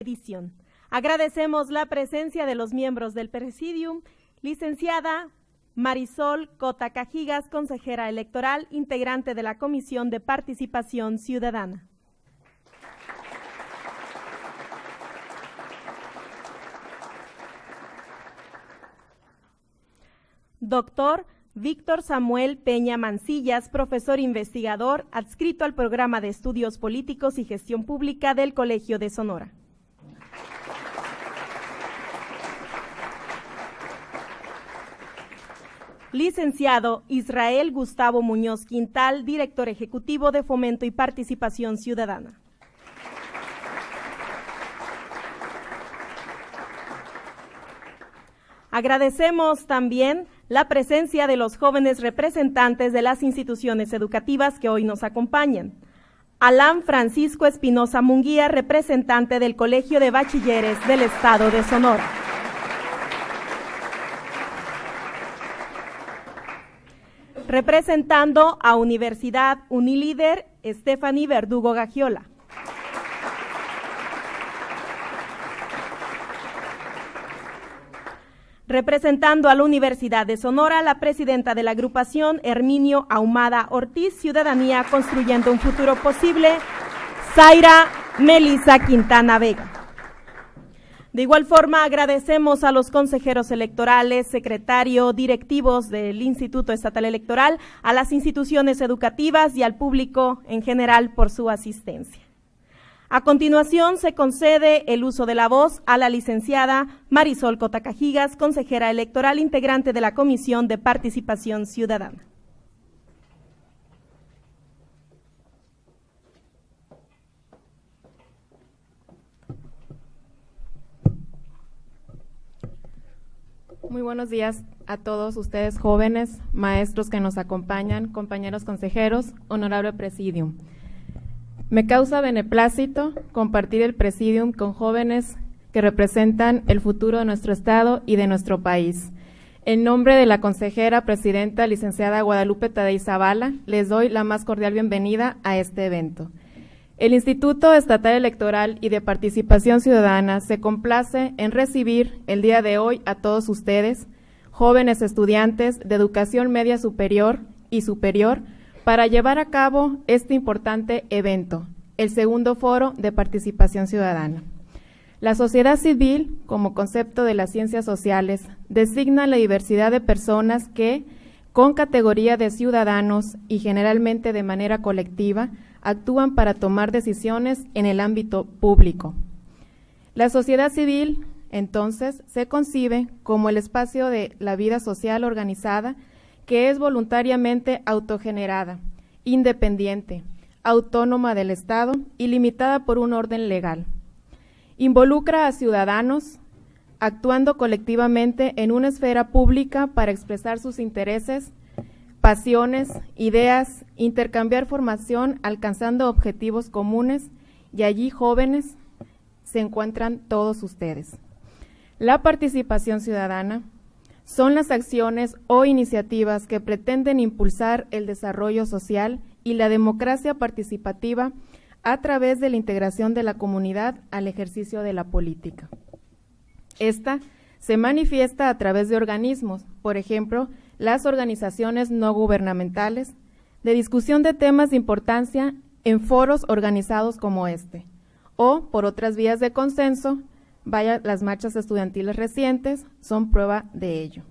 edición. Agradecemos la presencia de los miembros del Presidium, licenciada Marisol Cota Cajigas, consejera electoral, integrante de la Comisión de Participación Ciudadana. Doctor Víctor Samuel Peña Mancillas, profesor investigador, adscrito al Programa de Estudios Políticos y Gestión Pública del Colegio de Sonora. Licenciado Israel Gustavo Muñoz Quintal, director ejecutivo de Fomento y Participación Ciudadana. Agradecemos también la presencia de los jóvenes representantes de las instituciones educativas que hoy nos acompañan. Alan Francisco Espinosa Munguía, representante del Colegio de Bachilleres del Estado de Sonora. Representando a Universidad Unilíder, Stephanie Verdugo Gagiola. Representando a la Universidad de Sonora, la presidenta de la agrupación, Herminio Ahumada Ortiz, Ciudadanía Construyendo un Futuro Posible, Zaira Melisa Quintana Vega. De igual forma, agradecemos a los consejeros electorales, secretario, directivos del Instituto Estatal Electoral, a las instituciones educativas y al público en general por su asistencia. A continuación, se concede el uso de la voz a la licenciada Marisol Cota Cajigas, consejera electoral, integrante de la Comisión de Participación Ciudadana. Muy buenos días a todos ustedes jóvenes, maestros que nos acompañan, compañeros consejeros, honorable Presidium. Me causa beneplácito compartir el Presidium con jóvenes que representan el futuro de nuestro Estado y de nuestro país. En nombre de la consejera presidenta, licenciada Guadalupe Tadei Zavala, les doy la más cordial bienvenida a este evento. El Instituto Estatal Electoral y de Participación Ciudadana se complace en recibir el día de hoy a todos ustedes, jóvenes estudiantes de educación media superior y superior, para llevar a cabo este importante evento, el segundo foro de participación ciudadana. La sociedad civil, como concepto de las ciencias sociales, designa la diversidad de personas que, con categoría de ciudadanos y generalmente de manera colectiva, actúan para tomar decisiones en el ámbito público. La sociedad civil, entonces, se concibe como el espacio de la vida social organizada que es voluntariamente autogenerada, independiente, autónoma del Estado y limitada por un orden legal. Involucra a ciudadanos actuando colectivamente en una esfera pública para expresar sus intereses, pasiones, ideas, intercambiar formación alcanzando objetivos comunes, y allí jóvenes se encuentran todos ustedes. La participación ciudadana son las acciones o iniciativas que pretenden impulsar el desarrollo social y la democracia participativa a través de la integración de la comunidad al ejercicio de la política. Esta se manifiesta a través de organismos, por ejemplo, las organizaciones no gubernamentales, de discusión de temas de importancia en foros organizados como este, o por otras vías de consenso. Vaya, las marchas estudiantiles recientes son prueba de ello.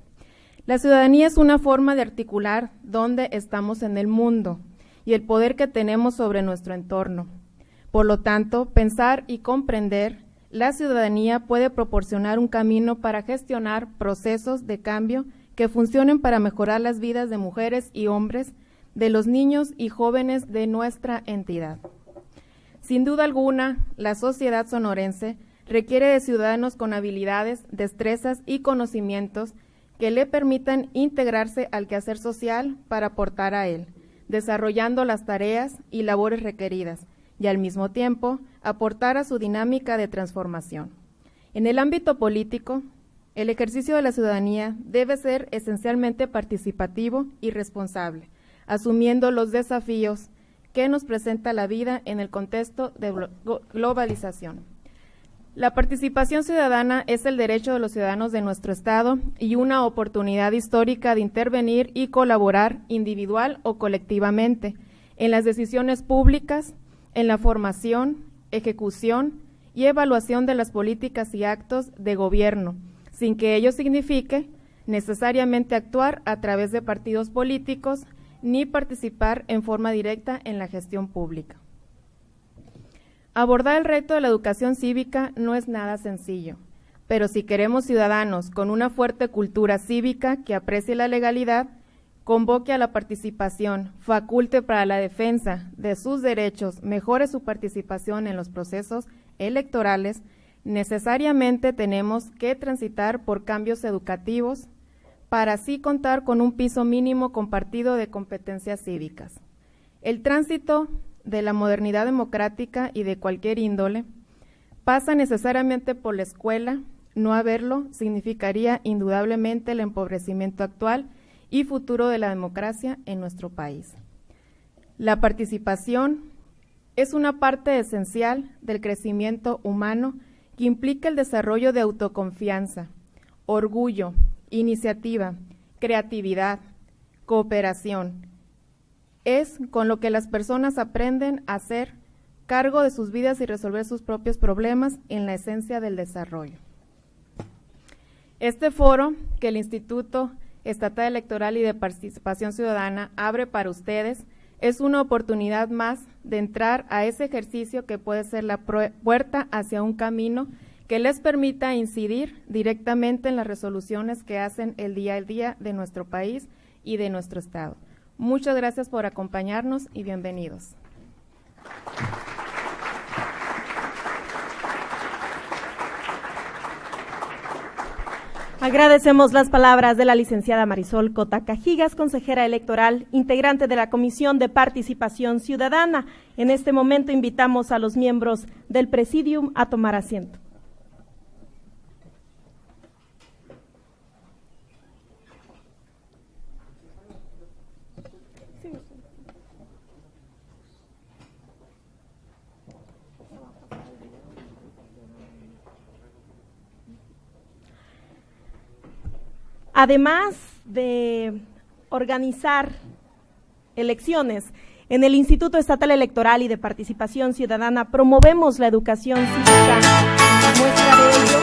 La ciudadanía es una forma de articular dónde estamos en el mundo y el poder que tenemos sobre nuestro entorno. Por lo tanto, pensar y comprender la ciudadanía puede proporcionar un camino para gestionar procesos de cambio que funcionen para mejorar las vidas de mujeres y hombres, de los niños y jóvenes de nuestra entidad. Sin duda alguna, la sociedad sonorense requiere de ciudadanos con habilidades, destrezas y conocimientos que le permitan integrarse al quehacer social para aportar a él, desarrollando las tareas y labores requeridas, y al mismo tiempo aportar a su dinámica de transformación. En el ámbito político, el ejercicio de la ciudadanía debe ser esencialmente participativo y responsable, asumiendo los desafíos que nos presenta la vida en el contexto de globalización. La participación ciudadana es el derecho de los ciudadanos de nuestro Estado y una oportunidad histórica de intervenir y colaborar individual o colectivamente en las decisiones públicas, en la formación, ejecución y evaluación de las políticas y actos de gobierno, sin que ello signifique necesariamente actuar a través de partidos políticos ni participar en forma directa en la gestión pública. Abordar el reto de la educación cívica no es nada sencillo, pero si queremos ciudadanos con una fuerte cultura cívica que aprecie la legalidad, convoque a la participación, faculte para la defensa de sus derechos, mejore su participación en los procesos electorales, necesariamente tenemos que transitar por cambios educativos para así contar con un piso mínimo compartido de competencias cívicas. El tránsito de la modernidad democrática y de cualquier índole pasa necesariamente por la escuela. No haberlo significaría indudablemente el empobrecimiento actual y futuro de la democracia en nuestro país. La participación es una parte esencial del crecimiento humano que implica el desarrollo de autoconfianza, orgullo, iniciativa, creatividad, cooperación. Es con lo que las personas aprenden a hacer cargo de sus vidas y resolver sus propios problemas en la esencia del desarrollo. Este foro que el Instituto Estatal Electoral y de Participación Ciudadana abre para ustedes es una oportunidad más de entrar a ese ejercicio que puede ser la puerta hacia un camino que les permita incidir directamente en las resoluciones que hacen el día a día de nuestro país y de nuestro Estado. Muchas gracias por acompañarnos y bienvenidos. Agradecemos las palabras de la licenciada Marisol Cota Cajigas, consejera electoral, integrante de la Comisión de Participación Ciudadana. En este momento invitamos a los miembros del Presidium a tomar asiento. Además de organizar elecciones, en el Instituto Estatal Electoral y de Participación Ciudadana promovemos la educación cívica. Muestra de ello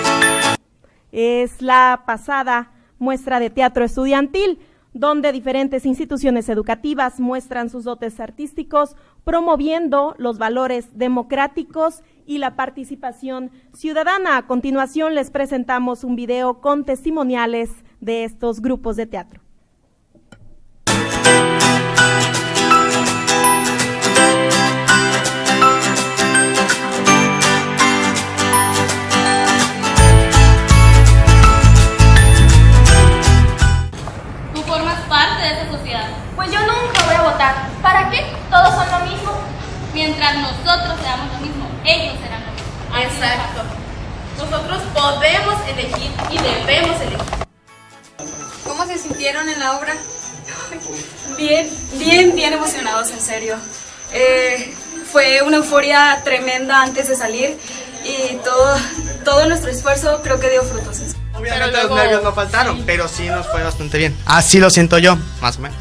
es la pasada muestra de teatro estudiantil, donde diferentes instituciones educativas muestran sus dotes artísticos, promoviendo los valores democráticos y la participación ciudadana. A continuación les presentamos un video con testimoniales de estos grupos de teatro. Tú formas parte de esa sociedad. Pues yo nunca voy a votar. ¿Para qué? Todos son lo mismo. Mientras nosotros seamos lo mismo, ellos serán lo mismo. Exacto. Nosotros podemos elegir y debemos elegir. ¿Cómo se sintieron en la obra? Bien emocionados, en serio. Fue una euforia tremenda antes de salir y todo nuestro esfuerzo creo que dio frutos. Obviamente los nervios no faltaron, pero sí nos fue bastante bien. Así lo siento yo, más o menos.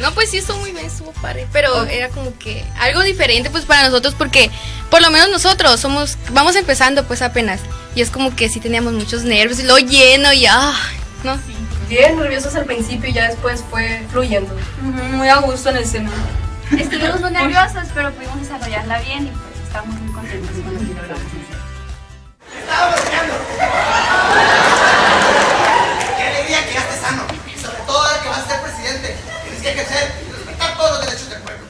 No, pues sí, estuvo muy bien, estuvo padre, pero era como que algo diferente pues para nosotros porque por lo menos nosotros vamos empezando pues apenas y es como que sí teníamos muchos nervios y lo lleno y ¿no? Bien nerviosos al principio y ya después fue fluyendo. Muy a gusto en el escenario. Estuvimos muy nerviosos, pero pudimos desarrollarla bien y pues estamos muy contentos con lo que logramos. Estábamos soñando. Qué alegría que ya estés sano. Y sobre todo ahora que vas a ser presidente, tienes que ejercer y respetar todos los derechos del pueblo.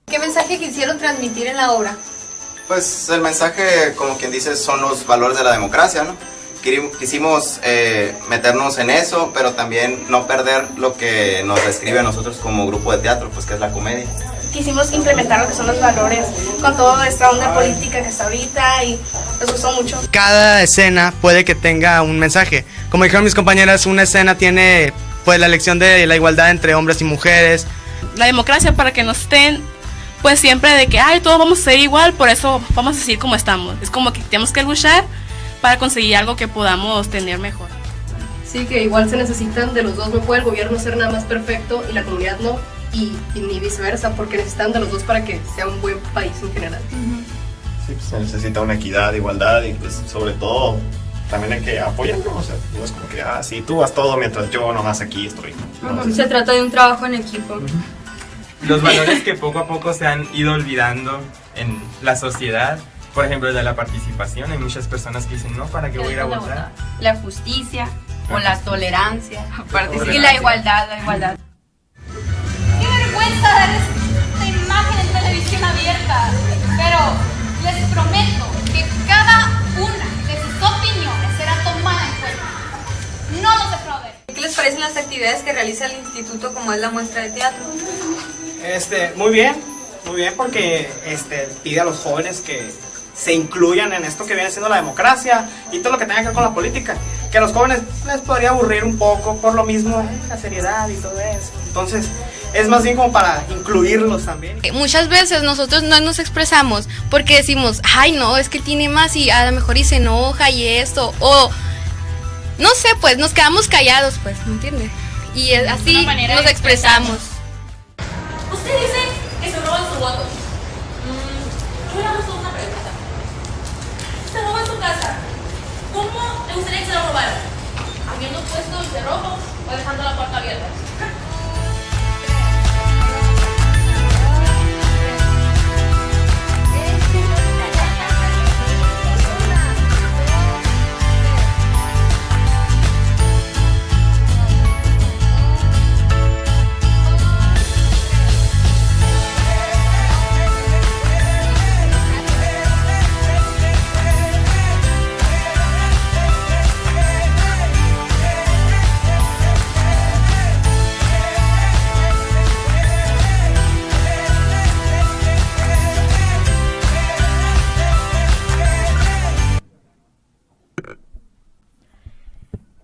¿Qué mensaje quisieron transmitir en la obra? Pues el mensaje, como quien dice, son los valores de la democracia, ¿no? Quisimos meternos en eso, pero también no perder lo que nos describe a nosotros como grupo de teatro, pues que es la comedia. Quisimos implementar lo que son los valores con toda esta onda política que está ahorita y nos gustó mucho. Cada escena puede que tenga un mensaje. Como dijeron mis compañeras, una escena tiene pues la elección de la igualdad entre hombres y mujeres. La democracia para que nos estén pues siempre de que, ay, todos vamos a ser igual, por eso vamos a seguir como estamos. Es como que tenemos que luchar para conseguir algo que podamos tener mejor. Sí, que igual se necesitan de los dos, no puede el gobierno ser nada más perfecto y la comunidad no, y ni viceversa, porque necesitan de los dos para que sea un buen país en general. Sí, pues se necesita una equidad, igualdad y pues sobre todo también hay que apoyarnos, o sea, no es como que, sí, tú haz todo mientras yo nomás aquí estoy. Se trata de un trabajo en equipo. Los valores que poco a poco se han ido olvidando en la sociedad, por ejemplo, el de la participación, hay muchas personas que dicen, no, ¿para qué voy a ir a votar? La justicia o la tolerancia y la igualdad, ¡Qué vergüenza dar esta imagen en televisión abierta! Pero les prometo que cada una de sus opiniones será tomada en cuenta. No los defraudaré. ¿Qué les parecen las actividades que realiza el instituto como es la muestra de teatro? Muy bien porque pide a los jóvenes que se incluyan en esto que viene siendo la democracia y todo lo que tenga que ver con la política, que a los jóvenes les podría aburrir un poco por lo mismo, la seriedad y todo eso. Entonces es más bien como para incluirlos también. Muchas veces nosotros no nos expresamos porque decimos, ay no, es que tiene más y a lo mejor y se enoja y esto, o no sé, pues nos quedamos callados, pues, ¿me entiendes? Y así nos expresamos. Usted dice que se roban su voto. Yo le hago una pregunta. Se roba en su casa. ¿Cómo le gustaría que se lo robaran? ¿Habiendo puesto el cerrojo o dejando la puerta abierta?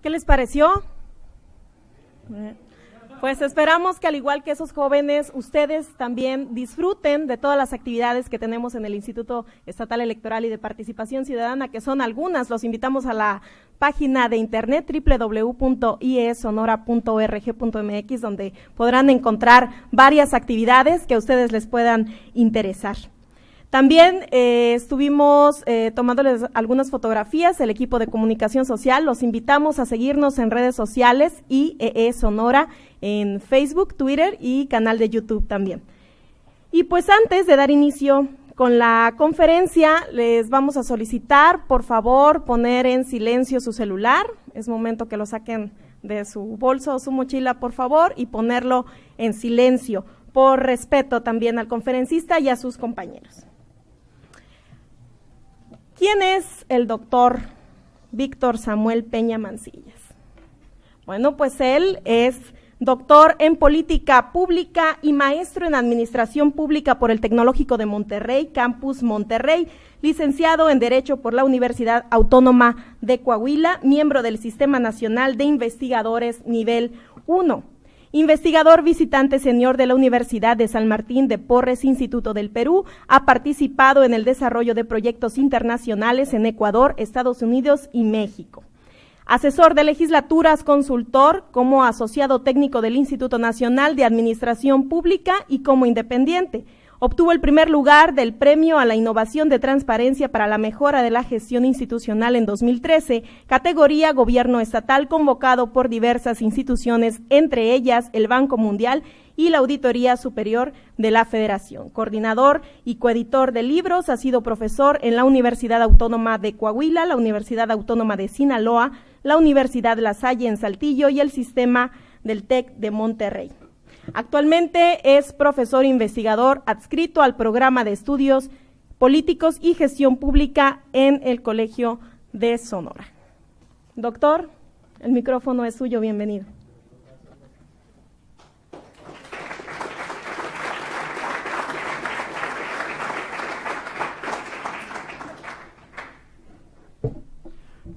¿Qué les pareció? Pues esperamos que al igual que esos jóvenes, ustedes también disfruten de todas las actividades que tenemos en el Instituto Estatal Electoral y de Participación Ciudadana, que son algunas. Los invitamos a la página de internet www.iesonora.org.mx, donde podrán encontrar varias actividades que a ustedes les puedan interesar. También estuvimos tomándoles algunas fotografías, el equipo de comunicación social. Los invitamos a seguirnos en redes sociales y Sonora en Facebook, Twitter y canal de YouTube también. Y pues antes de dar inicio con la conferencia, les vamos a solicitar, por favor, poner en silencio su celular. Es momento que lo saquen de su bolso o su mochila, por favor, y ponerlo en silencio, por respeto también al conferencista y a sus compañeros. ¿Quién es el doctor Víctor Samuel Peña Mancillas? Bueno, pues él es doctor en Política Pública y maestro en Administración Pública por el Tecnológico de Monterrey, Campus Monterrey, licenciado en Derecho por la Universidad Autónoma de Coahuila, miembro del Sistema Nacional de Investigadores Nivel 1. Investigador visitante senior de la Universidad de San Martín de Porres, Instituto del Perú, ha participado en el desarrollo de proyectos internacionales en Ecuador, Estados Unidos y México. Asesor de legislaturas, consultor como asociado técnico del Instituto Nacional de Administración Pública y como independiente. Obtuvo el primer lugar del Premio a la Innovación de Transparencia para la Mejora de la Gestión Institucional en 2013, categoría Gobierno Estatal, convocado por diversas instituciones, entre ellas el Banco Mundial y la Auditoría Superior de la Federación. Coordinador y coeditor de libros, ha sido profesor en la Universidad Autónoma de Coahuila, la Universidad Autónoma de Sinaloa, la Universidad La Salle en Saltillo y el Sistema del TEC de Monterrey. Actualmente es profesor investigador adscrito al programa de estudios políticos y gestión pública en el Colegio de Sonora. Doctor, el micrófono es suyo, bienvenido.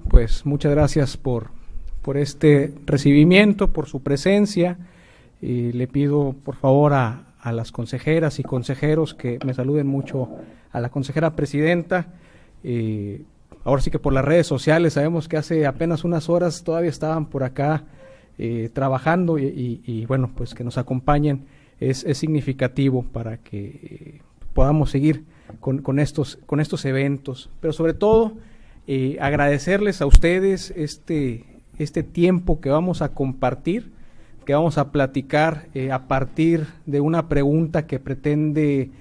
Pues muchas gracias por este recibimiento, por su presencia. Le pido por favor a a las consejeras y consejeros que me saluden mucho, a la consejera presidenta. Ahora sí que por las redes sociales sabemos que hace apenas unas horas todavía estaban por acá trabajando y bueno, pues que nos acompañen es significativo para que podamos seguir con estos eventos, pero sobre todo agradecerles a ustedes este tiempo que vamos a compartir, que vamos a platicar a partir de una pregunta que pretende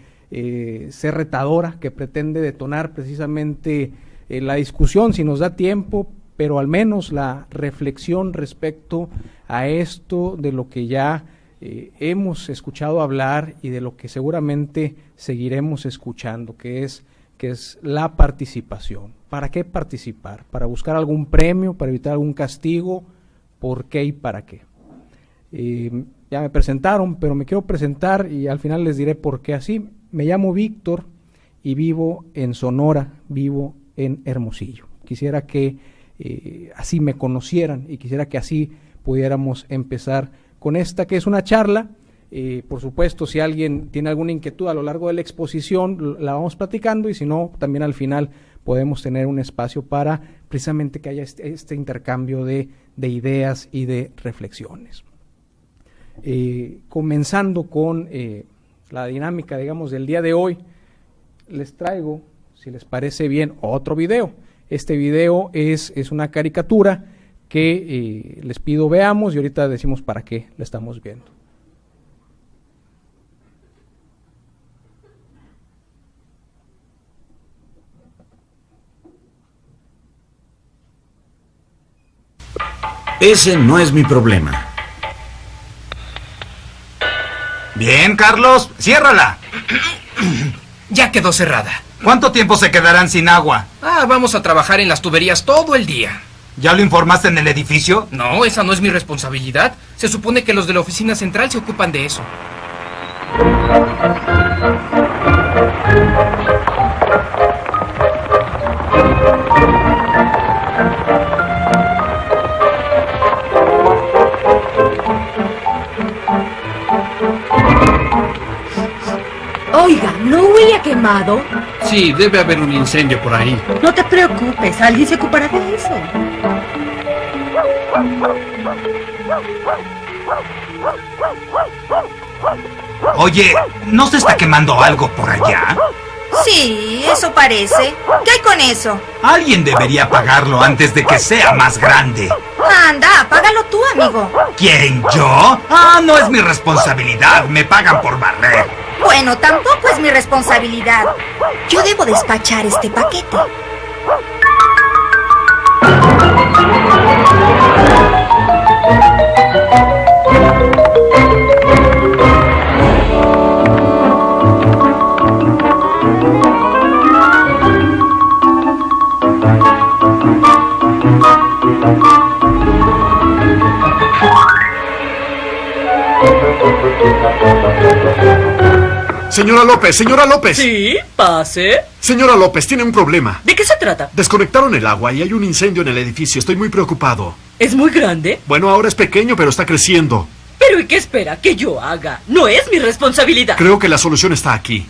ser retadora, que pretende detonar precisamente la discusión, si nos da tiempo, pero al menos la reflexión respecto a esto de lo que ya hemos escuchado hablar y de lo que seguramente seguiremos escuchando, que es la participación. ¿Para qué participar? ¿Para buscar algún premio? ¿Para evitar algún castigo? ¿Por qué y para qué? Ya me presentaron, pero me quiero presentar y al final les diré por qué así. Me llamo Víctor y vivo en Sonora, vivo en Hermosillo. Quisiera que así me conocieran y quisiera que así pudiéramos empezar con esta, que es una charla. Por supuesto, si alguien tiene alguna inquietud a lo largo de la exposición, la vamos platicando, y si no, también al final podemos tener un espacio para precisamente que haya este intercambio de ideas y de reflexiones. Comenzando con la dinámica, digamos, del día de hoy, les traigo, si les parece bien, otro video. Este video es una caricatura que les pido veamos y ahorita decimos para qué la estamos viendo. Ese no es mi problema. Bien, Carlos, ciérrala. Ya quedó cerrada. ¿Cuánto tiempo se quedarán sin agua? Vamos a trabajar en las tuberías todo el día. ¿Ya lo informaste en el edificio? No, esa no es mi responsabilidad. Se supone que los de la oficina central se ocupan de eso. Oiga, ¿no huele a quemado? Sí, debe haber un incendio por ahí. No te preocupes, alguien se ocupará de eso. Oye, ¿no se está quemando algo por allá? Sí, eso parece. ¿Qué hay con eso? Alguien debería apagarlo antes de que sea más grande. Anda, apágalo tú, amigo. ¿Quién, yo? No es mi responsabilidad, me pagan por barrer. Bueno, tampoco es mi responsabilidad. Yo debo despachar este paquete. Señora López, señora López. Sí, pase. Señora López, tiene un problema. ¿De qué se trata? Desconectaron el agua y hay un incendio en el edificio. Estoy muy preocupado. ¿Es muy grande? Bueno, ahora es pequeño, pero está creciendo. ¿Pero y qué espera que yo haga? No es mi responsabilidad. Creo que la solución está aquí.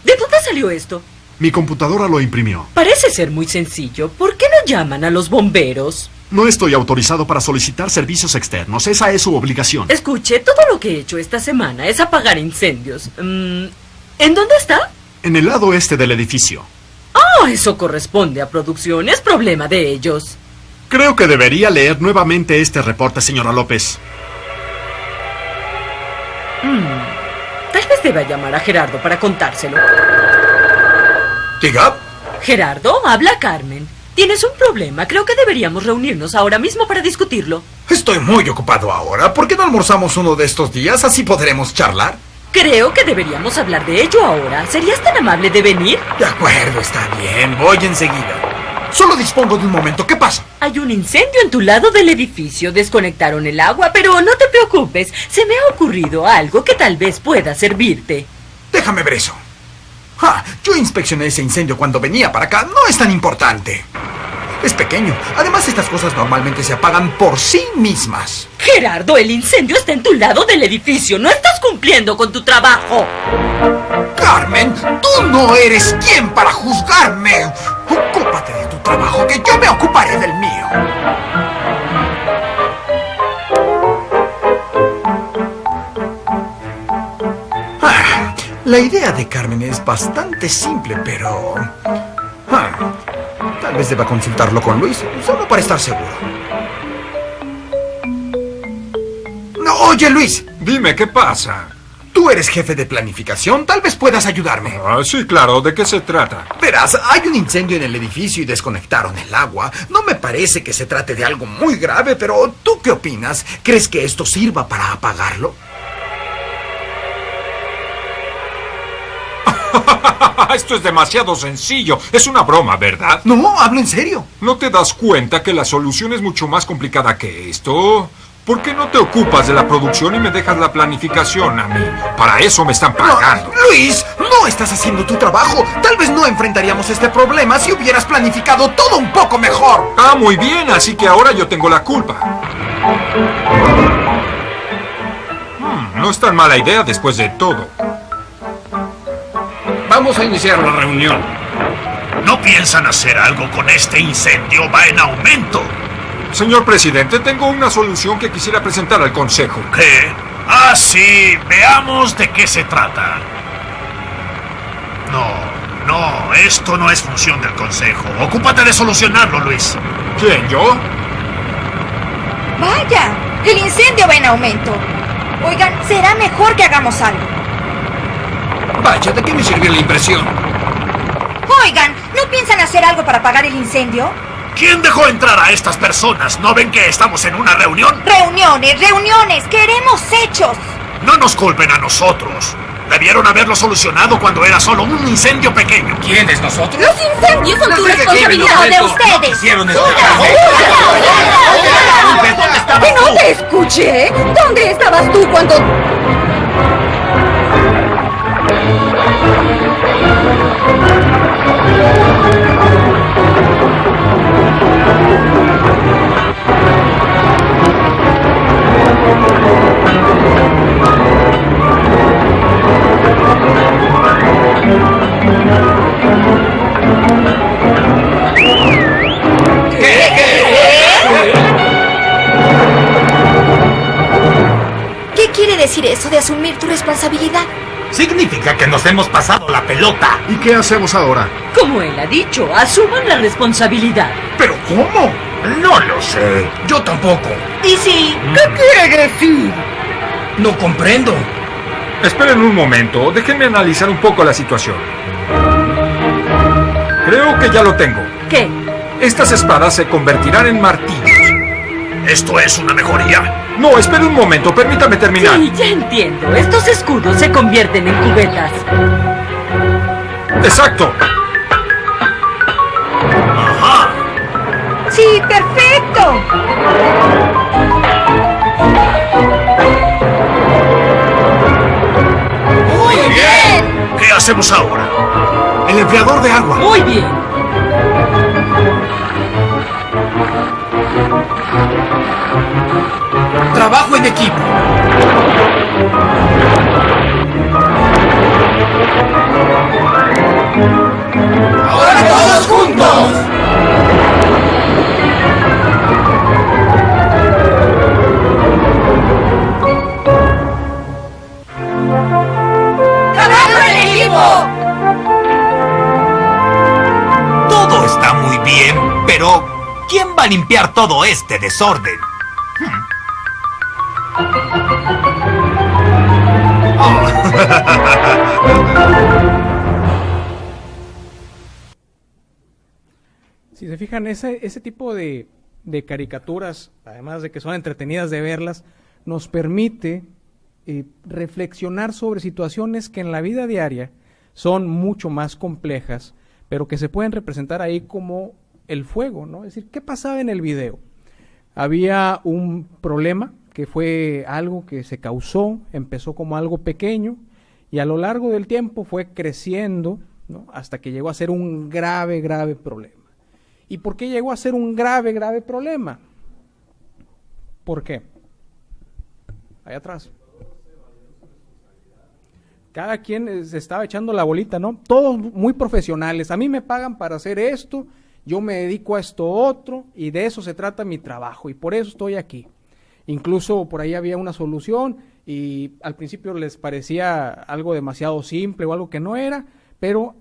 ¿De dónde salió esto? Mi computadora lo imprimió. Parece ser muy sencillo. ¿Por qué no llaman a los bomberos? No estoy autorizado para solicitar servicios externos. Esa es su obligación. Escuche, todo lo que he hecho esta semana es apagar incendios. ¿En dónde está? En el lado este del edificio. Eso corresponde a producción. Es problema de ellos. Creo que debería leer nuevamente este reporte, señora López. Tal vez deba llamar a Gerardo para contárselo. ¿Diga? Gerardo, habla Carmen. Tienes un problema. Creo que deberíamos reunirnos ahora mismo para discutirlo. Estoy muy ocupado ahora. ¿Por qué no almorzamos uno de estos días? Así podremos charlar. Creo que deberíamos hablar de ello ahora. ¿Serías tan amable de venir? De acuerdo, está bien. Voy enseguida. Solo dispongo de un momento. ¿Qué pasa? Hay un incendio en tu lado del edificio. Desconectaron el agua, pero no te preocupes. Se me ha ocurrido algo que tal vez pueda servirte. Déjame ver eso. Yo inspeccioné ese incendio cuando venía para acá. No es tan importante. Es pequeño. Además, estas cosas normalmente se apagan por sí mismas. Gerardo, el incendio está en tu lado del edificio. No estás cumpliendo con tu trabajo. Carmen, tú no eres quien para juzgarme. Ocúpate de tu trabajo, que yo me ocuparé del mío. La idea de Carmen es bastante simple, pero... tal vez deba consultarlo con Luis, solo para estar seguro. No, oye, Luis. Dime, ¿qué pasa? Tú eres jefe de planificación, tal vez puedas ayudarme. Sí, claro, ¿de qué se trata? Verás, hay un incendio en el edificio y desconectaron el agua. No me parece que se trate de algo muy grave, pero ¿tú qué opinas? ¿Crees que esto sirva para apagarlo? Esto es demasiado sencillo. Es una broma, ¿verdad? No, hablo en serio. ¿No te das cuenta que la solución es mucho más complicada que esto? ¿Por qué no te ocupas de la producción y me dejas la planificación a mí? Para eso me están pagando. No, Luis, no estás haciendo tu trabajo. Tal vez no enfrentaríamos este problema si hubieras planificado todo un poco mejor. Ah, muy bien, así que ahora yo tengo la culpa. No es tan mala idea después de todo. Vamos a iniciar la reunión. ¿No piensan hacer algo con este incendio? Va en aumento. Señor presidente, tengo una solución que quisiera presentar al consejo. ¿Qué? Ah, sí. Veamos de qué se trata. No, esto no es función del consejo. Ocúpate de solucionarlo, Luis. ¿Quién, yo? Vaya, el incendio va en aumento. Oigan, será mejor que hagamos algo. Vaya, ¿de qué me sirvió la impresión? Oigan, ¿no piensan hacer algo para apagar el incendio? ¿Quién dejó entrar a estas personas? ¿No ven que estamos en una reunión? Reuniones, queremos hechos. No nos culpen a nosotros. Debieron haberlo solucionado cuando era solo un incendio pequeño. ¿Quiénes nosotros? Los incendios son tu responsabilidad de ustedes. ¿Que no te escuché? ¿Dónde estabas tú cuando...? ¿Qué quiere decir eso de asumir tu responsabilidad? Significa que nos hemos pasado la pelota. ¿Y qué hacemos ahora? Como él ha dicho, asuman la responsabilidad. ¿Pero cómo? No lo sé. Yo tampoco. ¿Y sí? ¿Qué quiere decir? No comprendo. Esperen un momento, déjenme analizar un poco la situación. Creo que ya lo tengo. ¿Qué? Estas espadas se convertirán en martillos. ¿Esto es una mejoría? No, espere un momento, permítame terminar. Sí, ya entiendo. Estos escudos se convierten en cubetas. ¡Exacto! ¡Ajá! ¡Sí, perfecto! ¡Muy bien! ¿Qué hacemos ahora? El enfriador de agua. Muy bien. Trabajo en equipo. ¡Ahora todos juntos! ¡Trabajo en equipo! Todo está muy bien, pero ¿quién va a limpiar todo este desorden? Si se fijan, ese tipo de caricaturas, además de que son entretenidas de verlas, nos permite reflexionar sobre situaciones que en la vida diaria son mucho más complejas, pero que se pueden representar ahí como el fuego, ¿no? Es decir, ¿qué pasaba en el video? Había un problema que fue algo que se causó, empezó como algo pequeño y a lo largo del tiempo fue creciendo, ¿no? Hasta que llegó a ser un grave problema. ¿Y por qué llegó a ser un grave, grave problema? ¿Por qué? Ahí atrás. Cada quien se estaba echando la bolita, ¿no? Todos muy profesionales. A mí me pagan para hacer esto, yo me dedico a esto otro, y de eso se trata mi trabajo, y por eso estoy aquí. Incluso por ahí había una solución, y al principio les parecía algo demasiado simple o algo que no era, pero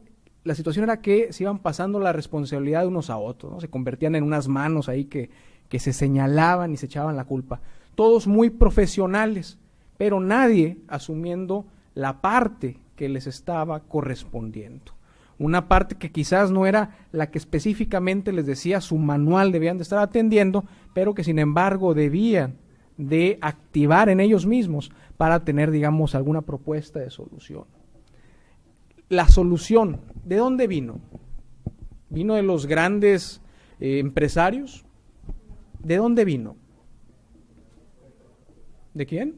la situación era que se iban pasando la responsabilidad de unos a otros, ¿no? Se convertían en unas manos ahí que se señalaban y se echaban la culpa. Todos muy profesionales, pero nadie asumiendo la parte que les estaba correspondiendo. Una parte que quizás no era la que específicamente les decía su manual debían de estar atendiendo, pero que sin embargo debían de activar en ellos mismos para tener, digamos, alguna propuesta de solución. La solución, ¿de dónde vino? ¿Vino de los grandes empresarios? ¿De dónde vino? ¿De quién?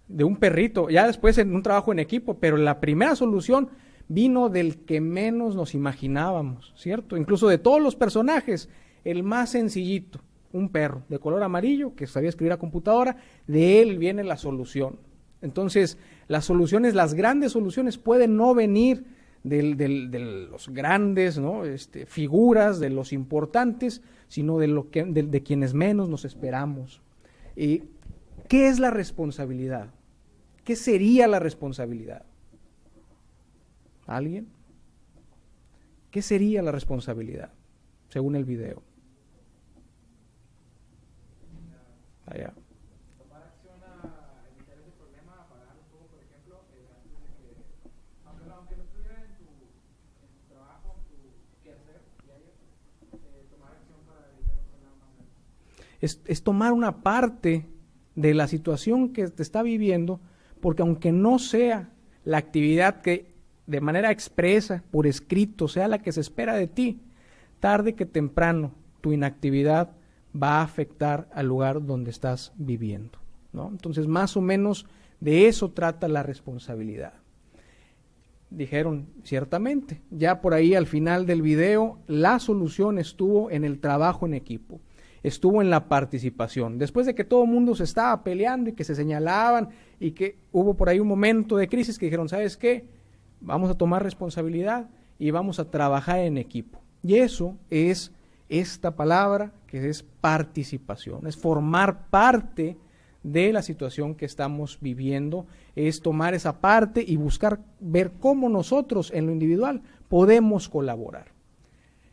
De un perrito, ya después en un trabajo en equipo, pero la primera solución vino del que menos nos imaginábamos, ¿cierto? Incluso de todos los personajes, el más sencillito, un perro de color amarillo que sabía escribir a computadora, de él viene la solución. Entonces, las soluciones, las grandes soluciones pueden no venir de los grandes, ¿no? Figuras, de los importantes, sino de quienes menos nos esperamos. ¿Qué es la responsabilidad? ¿Qué sería la responsabilidad? ¿Alguien? ¿Qué sería la responsabilidad, según el video? Allá. Es tomar una parte de la situación que te está viviendo, porque aunque no sea la actividad que de manera expresa, por escrito, sea la que se espera de ti, tarde que temprano tu inactividad va a afectar al lugar donde estás viviendo, ¿no? Entonces, más o menos de eso trata la responsabilidad. Dijeron, ciertamente, ya por ahí al final del video, la solución estuvo en el trabajo en equipo, estuvo en la participación. Después de que todo el mundo se estaba peleando y que se señalaban y que hubo por ahí un momento de crisis que dijeron, ¿sabes qué? Vamos a tomar responsabilidad y vamos a trabajar en equipo. Y eso es esta palabra que es participación, es formar parte de la situación que estamos viviendo, es tomar esa parte y buscar ver cómo nosotros en lo individual podemos colaborar.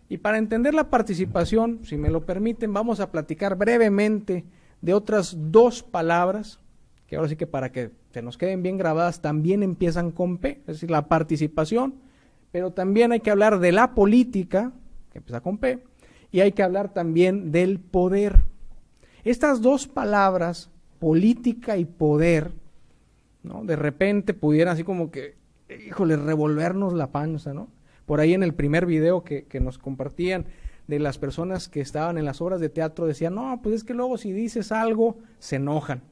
Y para entender la participación, si me lo permiten, vamos a platicar brevemente de otras dos palabras, que ahora sí que para que se nos queden bien grabadas, también empiezan con P, es decir, la participación, pero también hay que hablar de la política, que empieza con P, y hay que hablar también del poder. Estas dos palabras, política y poder, ¿no? De repente pudieran así como que, híjole, revolvernos la panza, ¿no? Por ahí en el primer video que nos compartían de las personas que estaban en las obras de teatro decían, no, pues es que luego si dices algo se enojan,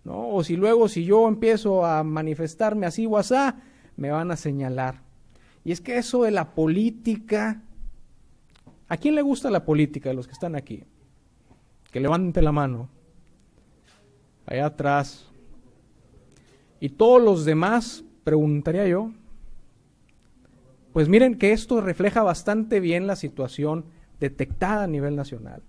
¿no? O si luego si yo empiezo a manifestarme así o asá, me van a señalar. Y es que eso de la política, ¿a quién le gusta la política de los que están aquí? Que levante la mano. Allá atrás. Y todos los demás, preguntaría yo. Pues miren que esto refleja bastante bien la situación detectada a nivel nacional.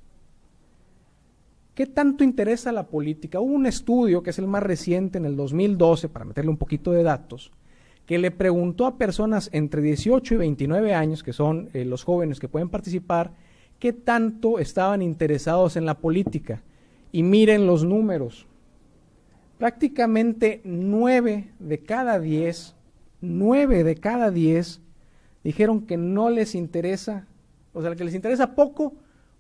¿Qué tanto interesa la política? Hubo un estudio, que es el más reciente, en el 2012, para meterle un poquito de datos, que le preguntó a personas entre 18 y 29 años, que son los jóvenes que pueden participar, qué tanto estaban interesados en la política. Y miren los números. Prácticamente 9 de cada 10 dijeron que no les interesa, o sea, que les interesa poco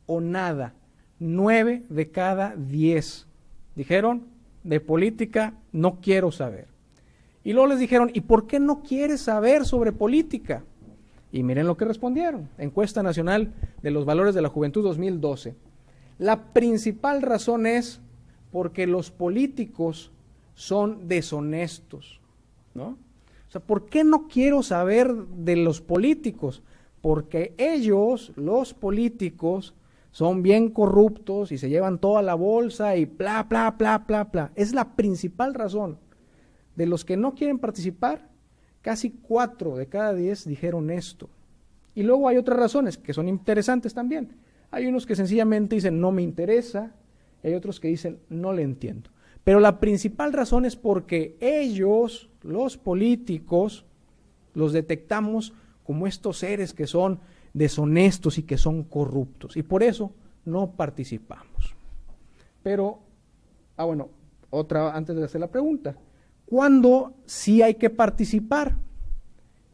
o nada. 9 de cada 10 dijeron, de política no quiero saber. Y luego les dijeron, ¿y por qué no quieres saber sobre política? Y miren lo que respondieron. Encuesta Nacional de los Valores de la Juventud 2012. La principal razón es porque los políticos son deshonestos, ¿no? O sea, ¿por qué no quiero saber de los políticos? porque ellos, los políticos, son bien corruptos y se llevan toda la bolsa y bla, bla, bla, bla, bla. Es la principal razón. De los que no quieren participar, casi 4 de cada 10 dijeron esto. Y luego hay otras razones que son interesantes también. Hay unos que sencillamente dicen no me interesa, y hay otros que dicen no le entiendo. Pero la principal razón es porque ellos, los políticos, los detectamos como estos seres que son deshonestos y que son corruptos. Y por eso no participamos. Pero, bueno, otra antes de hacer la pregunta. ¿Cuándo sí hay que participar?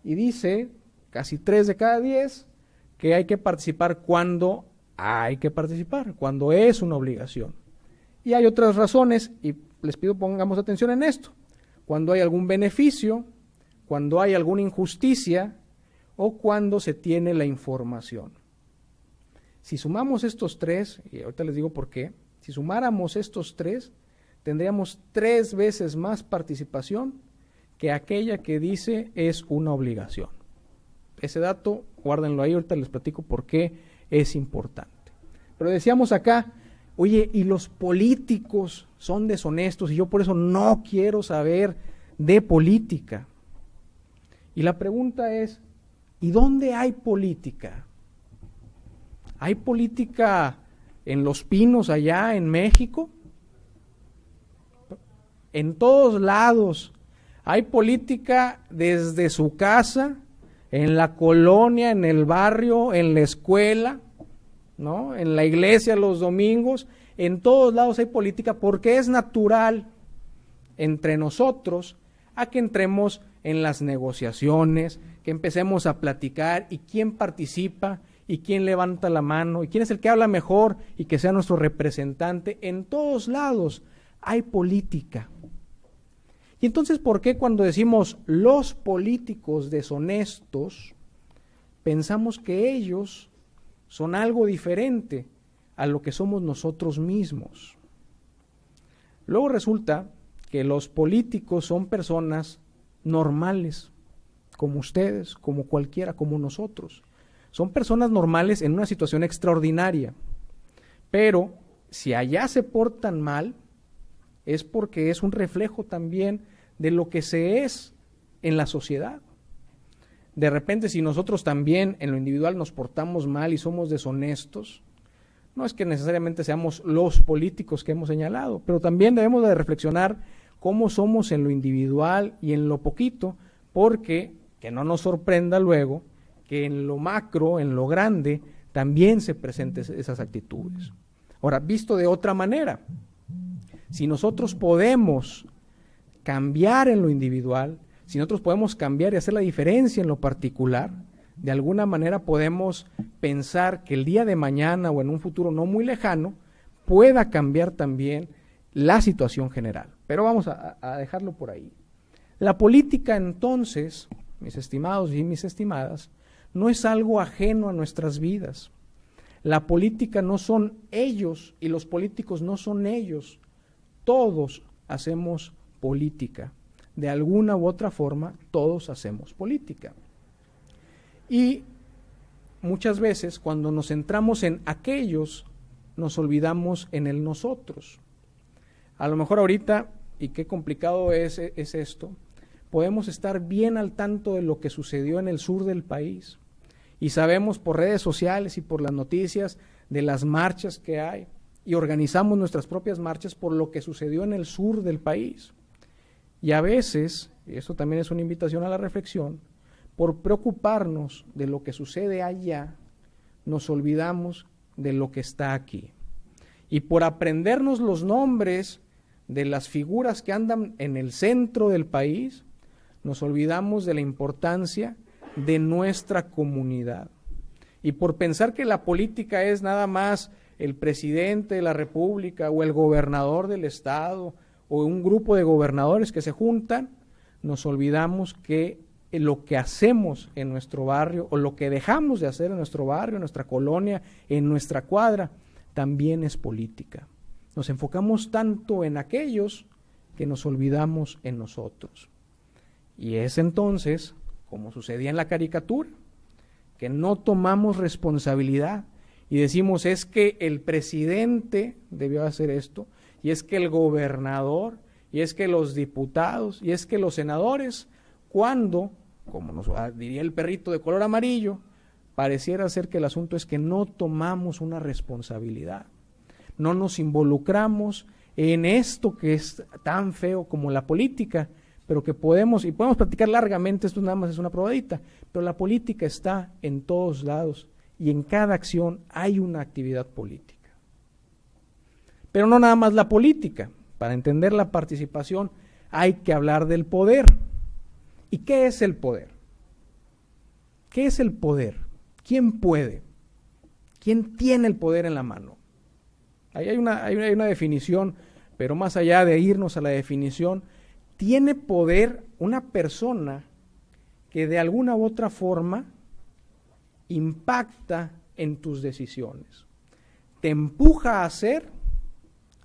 Y dice casi 3 de cada 10 que hay que participar cuando hay que participar, cuando es una obligación. Y hay otras razones, y les pido pongamos atención en esto. Cuando hay algún beneficio, cuando hay alguna injusticia, o cuando se tiene la información. Si sumamos estos 3, y ahorita les digo por qué, si sumáramos estos 3, tendríamos 3 veces más participación que aquella que dice es una obligación. Ese dato, guárdenlo ahí, ahorita les platico por qué es importante. Pero decíamos acá, oye, y los políticos son deshonestos y yo por eso no quiero saber de política. Y la pregunta es, ¿y dónde hay política? ¿Hay política en Los Pinos, allá en México? En todos lados. Hay política desde su casa, en la colonia, en el barrio, en la escuela, ¿no? En la iglesia los domingos. En todos lados hay política porque es natural entre nosotros a que entremos en las negociaciones, que empecemos a platicar y quién participa y quién levanta la mano y quién es el que habla mejor y que sea nuestro representante. En todos lados hay política. Y entonces, ¿por qué cuando decimos los políticos deshonestos, pensamos que ellos son algo diferente a lo que somos nosotros mismos? Luego resulta que los políticos son personas normales, como ustedes, como cualquiera, como nosotros. Son personas normales en una situación extraordinaria. Pero si allá se portan mal, es porque es un reflejo también de lo que se es en la sociedad. De repente, si nosotros también en lo individual nos portamos mal y somos deshonestos, no es que necesariamente seamos los políticos que hemos señalado, pero también debemos de reflexionar cómo somos en lo individual y en lo poquito, porque que no nos sorprenda luego que en lo macro, en lo grande, también se presenten esas actitudes. Ahora, visto de otra manera, si nosotros podemos cambiar en lo individual, si nosotros podemos cambiar y hacer la diferencia en lo particular, de alguna manera podemos pensar que el día de mañana o en un futuro no muy lejano pueda cambiar también la situación general. Pero vamos a dejarlo por ahí. La política entonces, mis estimados y mis estimadas, no es algo ajeno a nuestras vidas. La política no son ellos y los políticos no son ellos. Todos hacemos política. De alguna u otra forma, todos hacemos política. Y muchas veces cuando nos centramos en aquellos, nos olvidamos en el nosotros. A lo mejor ahorita, y qué complicado es esto, podemos estar bien al tanto de lo que sucedió en el sur del país. Y sabemos por redes sociales y por las noticias de las marchas que hay. Y organizamos nuestras propias marchas por lo que sucedió en el sur del país. Y a veces, y esto también es una invitación a la reflexión, por preocuparnos de lo que sucede allá, nos olvidamos de lo que está aquí. Y por aprendernos los nombres de las figuras que andan en el centro del país, nos olvidamos de la importancia de nuestra comunidad. Y por pensar que la política es nada más el presidente de la República o el gobernador del estado o un grupo de gobernadores que se juntan, nos olvidamos que lo que hacemos en nuestro barrio o lo que dejamos de hacer en nuestro barrio, en nuestra colonia, en nuestra cuadra, también es política. Nos enfocamos tanto en aquellos que nos olvidamos en nosotros. Y es entonces, como sucedía en la caricatura, que no tomamos responsabilidad y decimos es que el presidente debió hacer esto, y es que el gobernador, y es que los diputados, y es que los senadores, cuando, como nos diría el perrito de color amarillo, pareciera ser que el asunto es que no tomamos una responsabilidad, no nos involucramos en esto que es tan feo como la política, pero que podemos platicar largamente, esto nada más es una probadita, pero la política está en todos lados y en cada acción hay una actividad política. Pero no nada más la política, para entender la participación hay que hablar del poder. ¿Y qué es el poder? ¿Qué es el poder? ¿Quién puede? ¿Quién tiene el poder en la mano? Ahí hay una definición, pero más allá de irnos a la definición, tiene poder una persona que de alguna u otra forma impacta en tus decisiones. Te empuja a hacer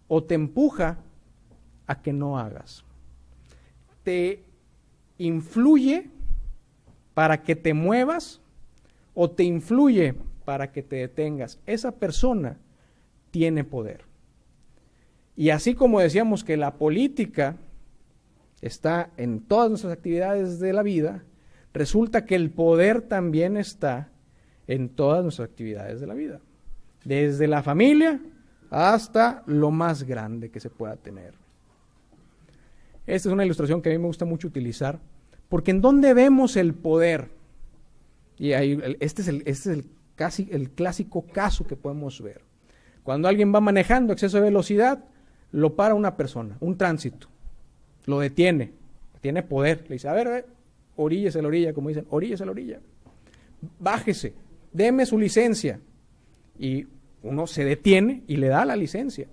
o te empuja a que no hagas. Te influye para que te muevas o te influye para que te detengas. Esa persona tiene poder. Y así como decíamos que la política está en todas nuestras actividades de la vida, resulta que el poder también está en todas nuestras actividades de la vida, desde la familia hasta lo más grande que se pueda tener. Esta es una ilustración que a mí me gusta mucho utilizar, porque en donde vemos el poder, y ahí, este es casi el clásico caso que podemos ver. Cuando alguien va manejando exceso de velocidad, lo para una persona, un tránsito, lo detiene, tiene poder, le dice, a ver, oríllese a la orilla, como dicen, oríllese a la orilla, bájese, deme su licencia, y uno se detiene y le da la licencia.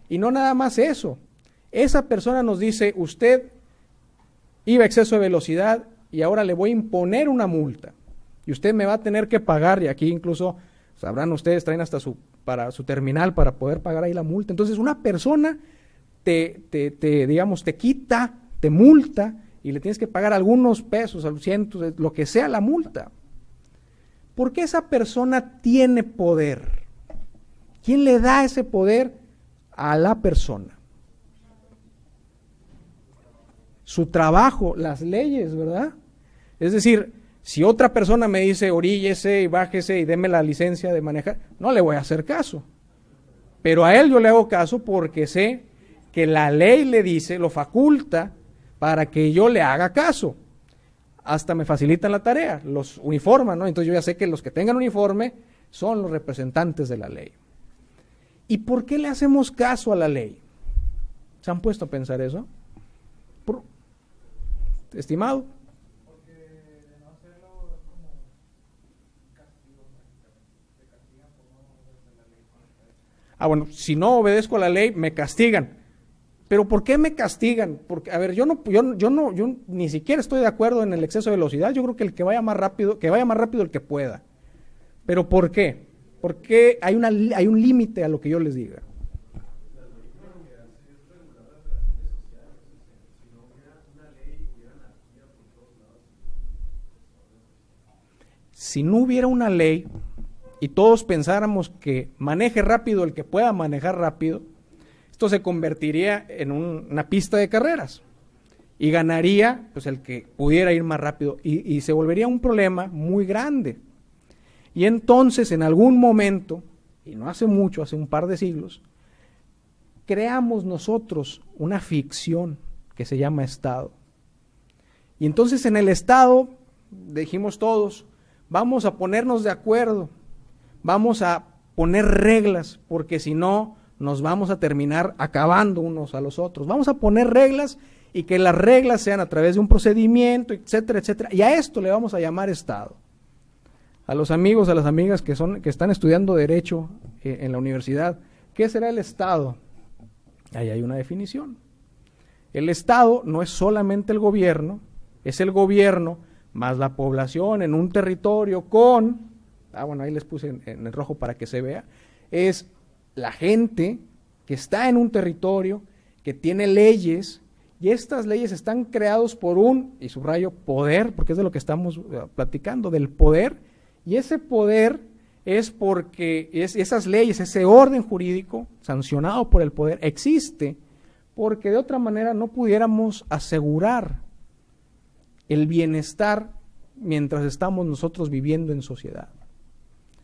Y no nada más eso, esa persona nos dice, usted iba a exceso de velocidad y ahora le voy a imponer una multa, y usted me va a tener que pagar, y aquí incluso, sabrán ustedes, traen hasta su terminal para poder pagar ahí la multa. Entonces una persona te quita, te multa, y le tienes que pagar algunos pesos, cientos, lo que sea la multa. Porque esa persona tiene poder. ¿Quién le da ese poder? A la persona. Su trabajo, las leyes, ¿verdad? Es decir, si otra persona me dice oríllese y bájese y deme la licencia de manejar, no le voy a hacer caso. Pero a él yo le hago caso porque sé que la ley le dice, lo faculta para que yo le haga caso. Hasta me facilitan la tarea, los uniforman, ¿no? Entonces yo ya sé que los que tengan uniforme son los representantes de la ley. ¿Y por qué le hacemos caso a la ley? ¿Se han puesto a pensar eso? Estimado. Bueno, si no obedezco a la ley, me castigan. ¿Pero por qué me castigan? Porque, a ver, yo ni siquiera estoy de acuerdo en el exceso de velocidad. Yo creo que el que vaya más rápido el que pueda. ¿Pero por qué? Porque hay un límite a lo que yo les diga. Si no hubiera una ley y todos pensáramos que maneje rápido el que pueda manejar rápido, esto se convertiría en una pista de carreras y ganaría pues el que pudiera ir más rápido y se volvería un problema muy grande. Y entonces en algún momento, y no hace mucho, hace un par de siglos, creamos nosotros una ficción que se llama Estado. Y entonces en el Estado dijimos todos, vamos a ponernos de acuerdo, vamos a poner reglas, porque si no nos vamos a terminar acabando unos a los otros. Vamos a poner reglas y que las reglas sean a través de un procedimiento, etcétera, etcétera. Y a esto le vamos a llamar Estado. A los amigos, a las amigas que están estudiando Derecho en la universidad, ¿qué será el Estado? Ahí hay una definición. El Estado no es solamente el gobierno, es el gobierno más la población en un territorio con, ahí les puse en el rojo para que se vea, es la gente que está en un territorio, que tiene leyes, y estas leyes están creadas por y subrayo, poder, porque es de lo que estamos platicando, del poder, Y ese poder es porque esas leyes, ese orden jurídico sancionado por el poder existe porque de otra manera no pudiéramos asegurar el bienestar mientras estamos nosotros viviendo en sociedad.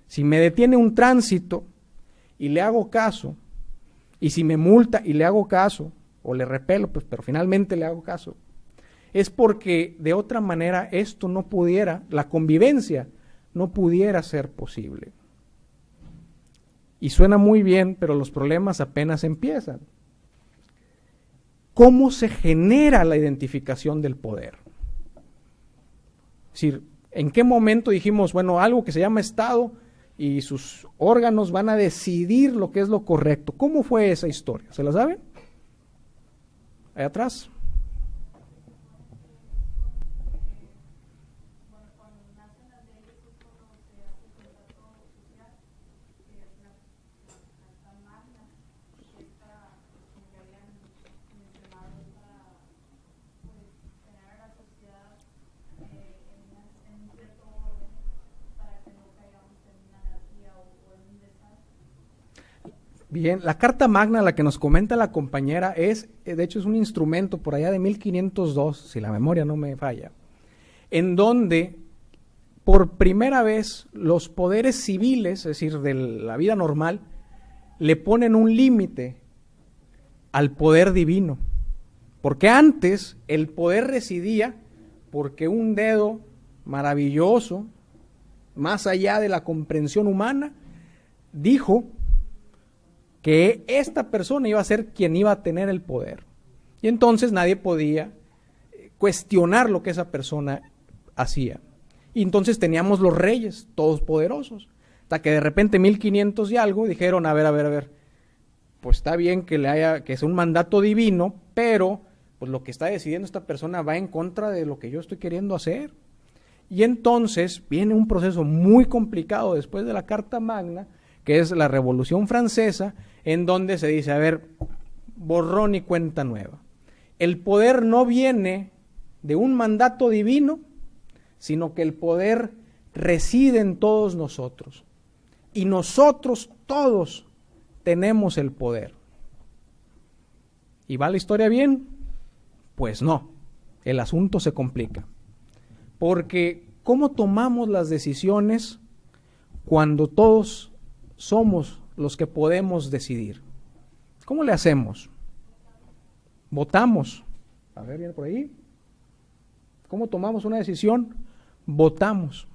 Si me detiene un tránsito y le hago caso, y si me multa y le hago caso, o le repelo, pues, pero finalmente le hago caso, es porque de otra manera esto no pudiera, la convivencia no pudiera ser posible. Y suena muy bien, pero los problemas apenas empiezan. ¿Cómo se genera la identificación del poder? Es decir, ¿en qué momento dijimos, bueno, algo que se llama Estado y sus órganos van a decidir lo que es lo correcto? ¿Cómo fue esa historia? ¿Se la saben? Ahí atrás. Bien, la Carta Magna, la que nos comenta la compañera, de hecho es un instrumento por allá de 1502, si la memoria no me falla, en donde por primera vez los poderes civiles, es decir, de la vida normal, le ponen un límite al poder divino. Porque antes el poder residía porque un dedo maravilloso, más allá de la comprensión humana, dijo que esta persona iba a ser quien iba a tener el poder. Y entonces nadie podía cuestionar lo que esa persona hacía. Y entonces teníamos los reyes, todos poderosos. Hasta que de repente 1500 y algo dijeron, a ver, pues está bien que es un mandato divino, pero pues lo que está decidiendo esta persona va en contra de lo que yo estoy queriendo hacer. Y entonces viene un proceso muy complicado después de la Carta Magna, que es la Revolución Francesa, en donde se dice, a ver, borrón y cuenta nueva. El poder no viene de un mandato divino, sino que el poder reside en todos nosotros. Y nosotros todos tenemos el poder. ¿Y va la historia bien? Pues no, el asunto se complica. Porque ¿cómo tomamos las decisiones cuando todos somos los que podemos decidir? ¿Cómo le hacemos? Votamos. A ver, viene por ahí. ¿Cómo tomamos una decisión? Votamos.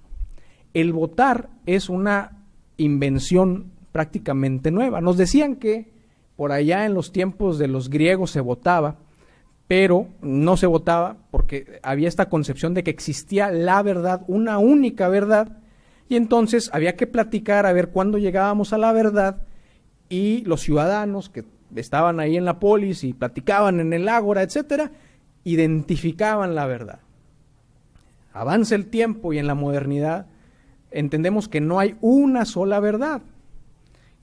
El votar es una invención prácticamente nueva. Nos decían que por allá en los tiempos de los griegos se votaba, pero no se votaba porque había esta concepción de que existía la verdad, una única verdad, y entonces había que platicar a ver cuándo llegábamos a la verdad, y los ciudadanos que estaban ahí en la polis y platicaban en el ágora, etcétera, identificaban la verdad. Avanza el tiempo y en la modernidad entendemos que no hay una sola verdad,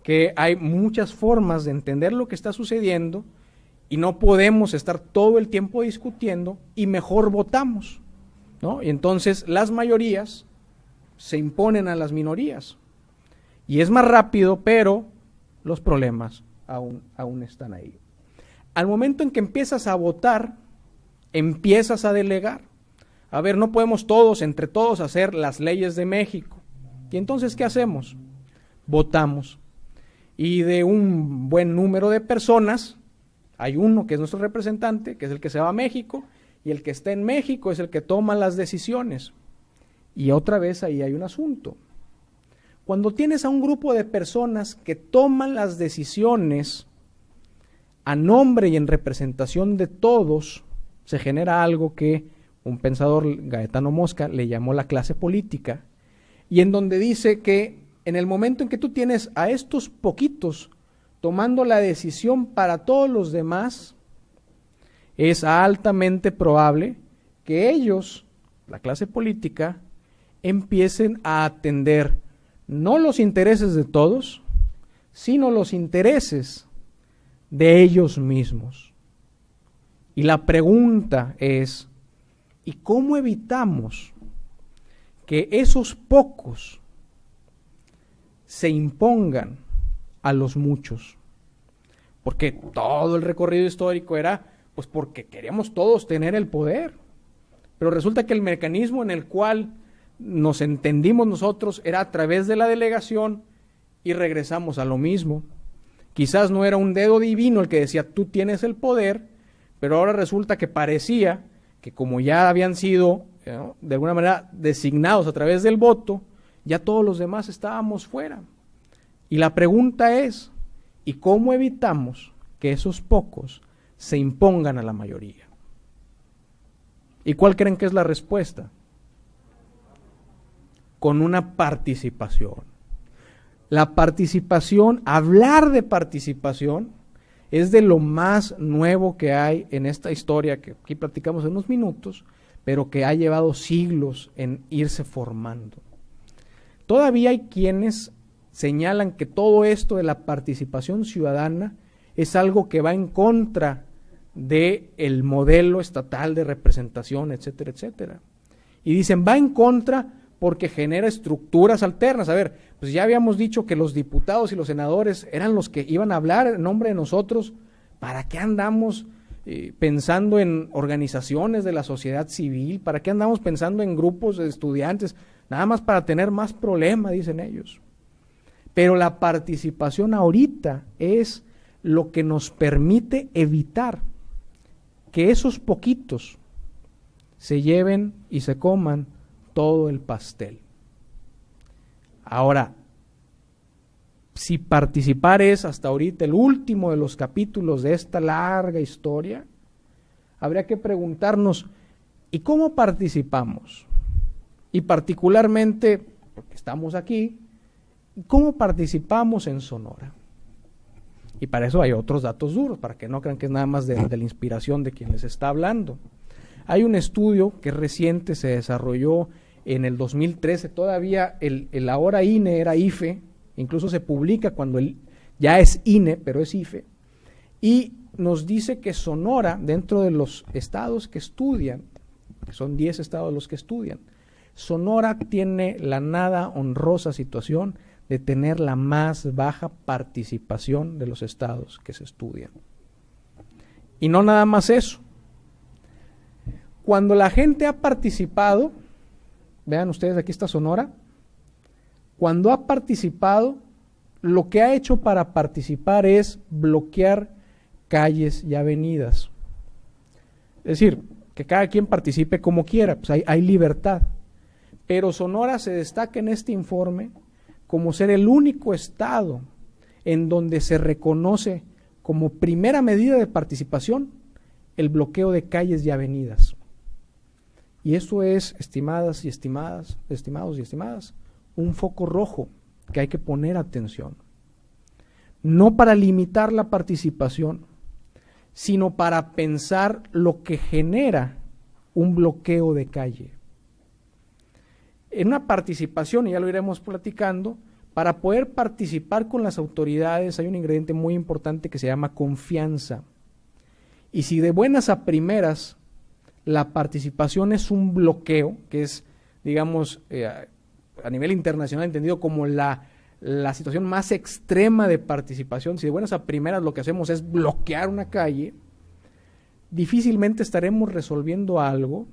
que hay muchas formas de entender lo que está sucediendo y no podemos estar todo el tiempo discutiendo y mejor votamos, ¿no? Y entonces las mayorías se imponen a las minorías y es más rápido, pero los problemas aún están ahí. Al momento en que empiezas a votar, empiezas a delegar. A ver, no podemos todos, entre todos, hacer las leyes de México. ¿Y entonces qué hacemos? Votamos. Y de un buen número de personas, hay uno que es nuestro representante, que es el que se va a México, y el que está en México es el que toma las decisiones. Y otra vez ahí hay un asunto. Cuando tienes a un grupo de personas que toman las decisiones a nombre y en representación de todos, se genera algo que un pensador, Gaetano Mosca, le llamó la clase política, y en donde dice que en el momento en que tú tienes a estos poquitos tomando la decisión para todos los demás, es altamente probable que ellos, la clase política, empiecen a atender no los intereses de todos, sino los intereses de ellos mismos. Y la pregunta es, ¿y cómo evitamos que esos pocos se impongan a los muchos. Porque todo el recorrido histórico era pues porque queríamos todos tener el poder. Pero resulta que el mecanismo en el cual nos entendimos nosotros era a través de la delegación y regresamos a lo mismo. Quizás no era un dedo divino el que decía tú tienes el poder, pero ahora resulta que parecía que como ya habían sido de alguna manera designados a través del voto, ya todos los demás estábamos fuera. Y la pregunta es, ¿y cómo evitamos que esos pocos se impongan a la mayoría? ¿Y cuál creen que es la respuesta? Con una participación. La participación, hablar de participación, es de lo más nuevo que hay en esta historia que aquí platicamos en unos minutos, pero que ha llevado siglos en irse formando. Todavía hay quienes señalan que todo esto de la participación ciudadana es algo que va en contra del modelo estatal de representación, etcétera, etcétera. Y dicen, va en contra porque genera estructuras alternas. A ver, pues ya habíamos dicho que los diputados y los senadores eran los que iban a hablar en nombre de nosotros. ¿Para qué andamos pensando en organizaciones de la sociedad civil? ¿Para qué andamos pensando en grupos de estudiantes? Nada más para tener más problemas, dicen ellos. Pero la participación ahorita es lo que nos permite evitar que esos poquitos se lleven y se coman todo el pastel. Ahora, si participar es hasta ahorita el último de los capítulos de esta larga historia, habría que preguntarnos, ¿y cómo participamos? Y particularmente, porque estamos aquí, ¿cómo participamos en Sonora? Y para eso hay otros datos duros, para que no crean que es nada más de la inspiración de quien les está hablando. Hay un estudio que reciente se desarrolló en el 2013, todavía el ahora INE era IFE, incluso se publica cuando ya es INE, pero es IFE, y nos dice que Sonora, dentro de los estados que estudian, que son 10 estados los que estudian, Sonora tiene la nada honrosa situación de tener la más baja participación de los estados que se estudian. Y no nada más eso. Cuando la gente ha participado, vean ustedes, aquí está Sonora, cuando ha participado, lo que ha hecho para participar es bloquear calles y avenidas. Es decir, que cada quien participe como quiera, pues hay libertad. Pero Sonora se destaca en este informe como ser el único estado en donde se reconoce como primera medida de participación el bloqueo de calles y avenidas. Y eso es, estimados y estimadas, un foco rojo que hay que poner atención. No para limitar la participación, sino para pensar lo que genera un bloqueo de calle. En una participación, y ya lo iremos platicando, para poder participar con las autoridades hay un ingrediente muy importante que se llama confianza. Y si de buenas a primeras la participación es un bloqueo, que es, digamos, a nivel internacional entendido como la situación más extrema de participación, si de buenas a primeras lo que hacemos es bloquear una calle, difícilmente estaremos resolviendo algo.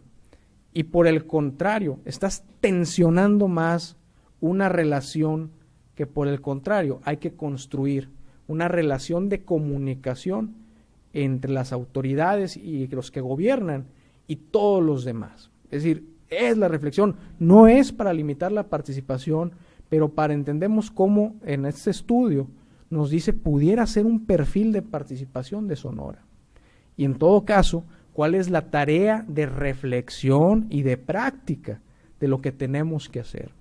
Y por el contrario, estás tensionando más una relación que por el contrario hay que construir una relación de comunicación entre las autoridades y los que gobiernan y todos los demás. Es decir, es la reflexión, no es para limitar la participación, pero para entendemos cómo en este estudio nos dice pudiera ser un perfil de participación de Sonora. Y en todo caso, cuál es la tarea de reflexión y de práctica de lo que tenemos que hacer.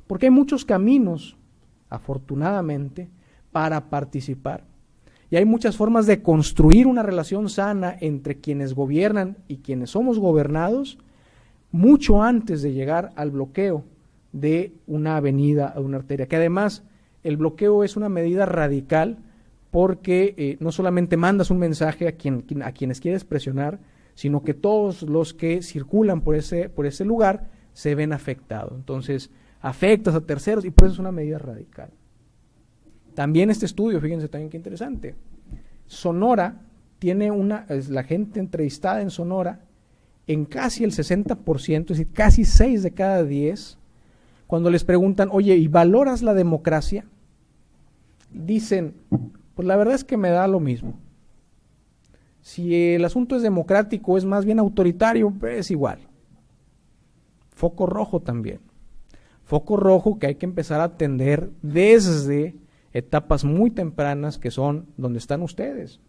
Porque hay muchos caminos, afortunadamente, para participar. Y hay muchas formas de construir una relación sana entre quienes gobiernan y quienes somos gobernados, mucho antes de llegar al bloqueo de una avenida o una arteria. Que además, el bloqueo es una medida radical porque no solamente mandas un mensaje a quienes quieres presionar, sino que todos los que circulan por ese lugar se ven afectados. Entonces, afectas a terceros y por eso es una medida radical. También este estudio, fíjense también qué interesante. Sonora tiene la gente entrevistada en Sonora, en casi el 60%, es decir, casi 6 de cada 10, cuando les preguntan, oye, ¿y valoras la democracia? Dicen, pues la verdad es que me da lo mismo. Si el asunto es democrático, es más bien autoritario, es igual. Foco rojo también. Foco rojo que hay que empezar a atender desde etapas muy tempranas, que son donde están ustedes.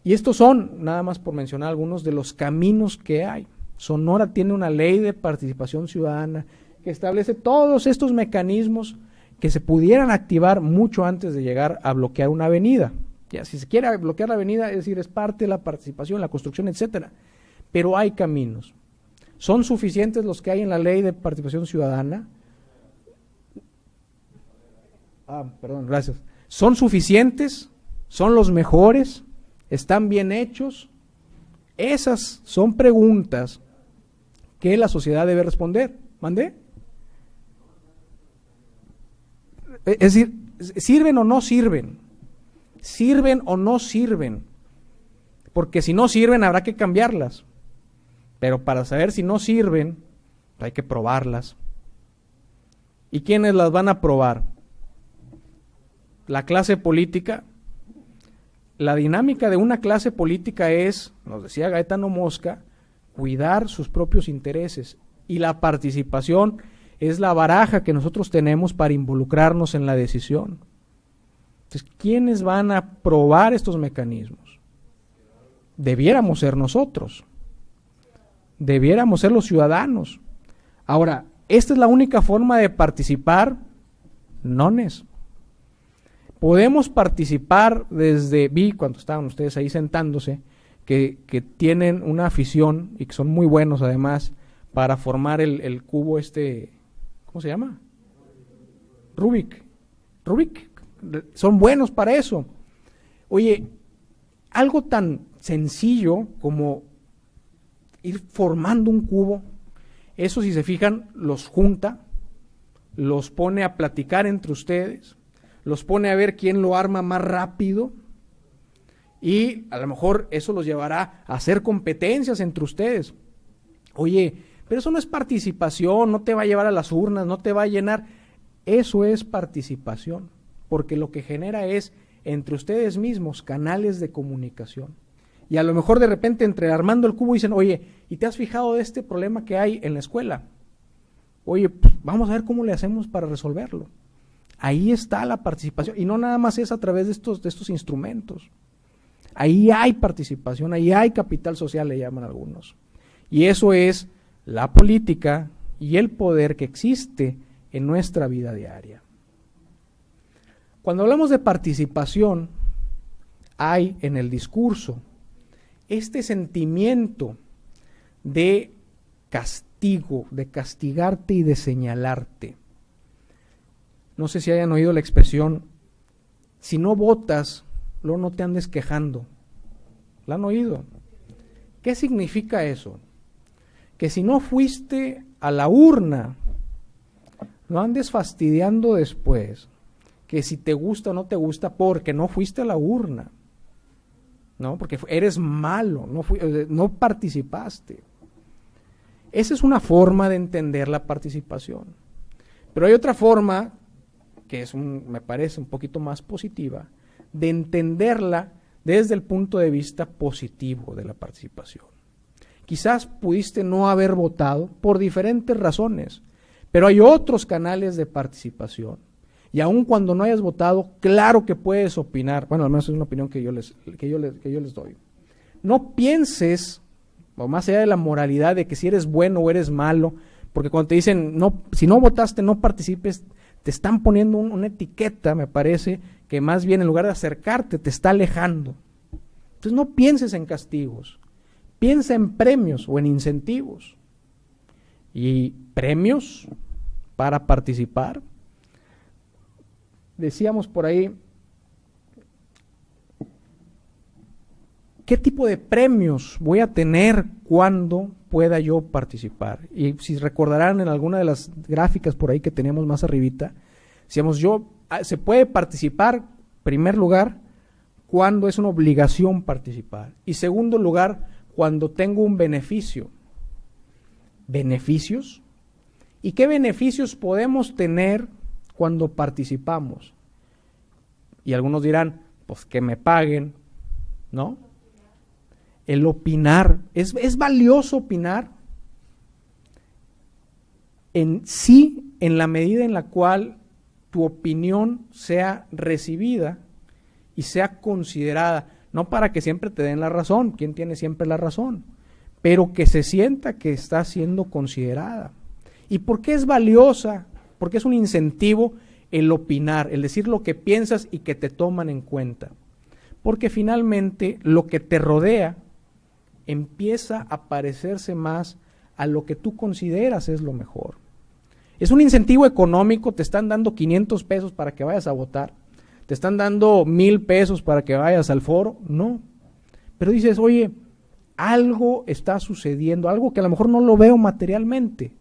Y estos son, nada más por mencionar algunos de los caminos que hay. Sonora tiene una ley de participación ciudadana que establece todos estos mecanismos que se pudieran activar mucho antes de llegar a bloquear una avenida. Ya, si se quiere bloquear la avenida, es decir, es parte de la participación, la construcción, etcétera. Pero hay caminos. ¿Son suficientes los que hay en la ley de participación ciudadana? Perdón, gracias. ¿Son suficientes? ¿Son los mejores? ¿Están bien hechos? Esas son preguntas que la sociedad debe responder. ¿Mandé? Es decir, ¿sirven o no sirven? ¿Sirven o no sirven? Porque si no sirven habrá que cambiarlas. Pero para saber si no sirven, hay que probarlas. ¿Y quiénes las van a probar? La clase política. La dinámica de una clase política es, nos decía Gaetano Mosca, cuidar sus propios intereses. Y la participación es la baraja que nosotros tenemos para involucrarnos en la decisión. Entonces, ¿quiénes van a probar estos mecanismos? Debiéramos ser nosotros. Debiéramos ser los ciudadanos. Ahora, ¿esta es la única forma de participar? Nones. Podemos participar desde, vi cuando estaban ustedes ahí sentándose, que tienen una afición y que son muy buenos además para formar el cubo ¿cómo se llama? Rubik. Son buenos para eso. Oye, algo tan sencillo como ir formando un cubo, eso si se fijan, los junta, los pone a platicar entre ustedes, los pone a ver quién lo arma más rápido y a lo mejor eso los llevará a hacer competencias entre ustedes. Oye, pero eso no es participación, no te va a llevar a las urnas, no te va a llenar. Eso es participación, porque lo que genera es entre ustedes mismos canales de comunicación. Y a lo mejor de repente entre armando el cubo dicen, oye, ¿y te has fijado de este problema que hay en la escuela? Oye, pues vamos a ver cómo le hacemos para resolverlo. Ahí está la participación, y no nada más es a través de estos instrumentos. Ahí hay participación, ahí hay capital social, le llaman algunos. Y eso es la política y el poder que existe en nuestra vida diaria. Cuando hablamos de participación, hay en el discurso este sentimiento de castigo, de castigarte y de señalarte. No sé si hayan oído la expresión, si no votas, luego no te andes quejando. ¿La han oído? ¿Qué significa eso? Que si no fuiste a la urna, no andes fastidiando después, que si te gusta o no te gusta porque no fuiste a la urna, ¿no? Porque eres malo, no participaste. Esa es una forma de entender la participación. Pero hay otra forma, que me parece un poquito más positiva, de entenderla desde el punto de vista positivo de la participación. Quizás pudiste no haber votado por diferentes razones, pero hay otros canales de participación. Y aun cuando no hayas votado, claro que puedes opinar. Bueno, al menos es una opinión que yo les doy. No pienses, o más allá de la moralidad de que si eres bueno o eres malo, porque cuando te dicen, no, si no votaste, no participes, te están poniendo una etiqueta, me parece, que más bien en lugar de acercarte, te está alejando. Entonces no pienses en castigos, piensa en premios o en incentivos. Y premios para participar. Decíamos por ahí, ¿qué tipo de premios voy a tener cuando pueda yo participar? Y si recordarán en alguna de las gráficas por ahí que teníamos más arribita, decíamos, yo se puede participar, primer lugar, cuando es una obligación participar. Y segundo lugar, cuando tengo un beneficio. ¿Beneficios? ¿Y qué beneficios podemos tener cuando participamos? Y algunos dirán, pues que me paguen, ¿no? El opinar, ¿es valioso opinar? Sí, en la medida en la cual tu opinión sea recibida y sea considerada, no para que siempre te den la razón, ¿quién tiene siempre la razón? Pero que se sienta que está siendo considerada. ¿Y por qué es valiosa? Porque es un incentivo el opinar, el decir lo que piensas y que te toman en cuenta. Porque finalmente lo que te rodea empieza a parecerse más a lo que tú consideras es lo mejor. Es un incentivo económico, te están dando 500 pesos para que vayas a votar, te están dando 1,000 pesos para que vayas al foro, no. Pero dices, oye, algo está sucediendo, algo que a lo mejor no lo veo materialmente,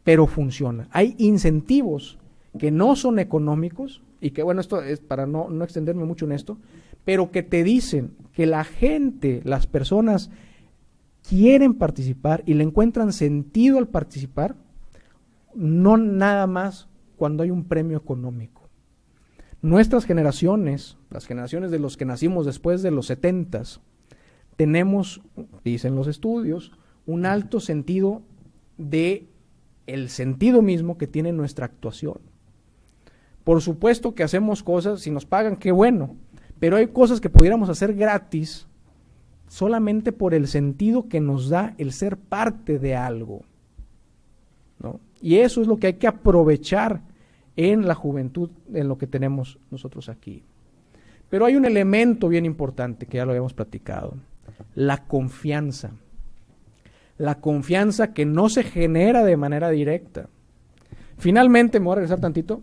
pero funciona. Hay incentivos que no son económicos, y que bueno, esto es para no extenderme mucho en esto, pero que te dicen que la gente, las personas quieren participar y le encuentran sentido al participar, no nada más cuando hay un premio económico. Nuestras generaciones, las generaciones de los que nacimos después de los 70s, tenemos, dicen los estudios, un alto sentido de el sentido mismo que tiene nuestra actuación. Por supuesto que hacemos cosas, si nos pagan, qué bueno, pero hay cosas que pudiéramos hacer gratis solamente por el sentido que nos da el ser parte de algo, ¿no? Y eso es lo que hay que aprovechar en la juventud, en lo que tenemos nosotros aquí. Pero hay un elemento bien importante que ya lo habíamos platicado, la confianza. La confianza que no se genera de manera directa. Finalmente, me voy a regresar tantito,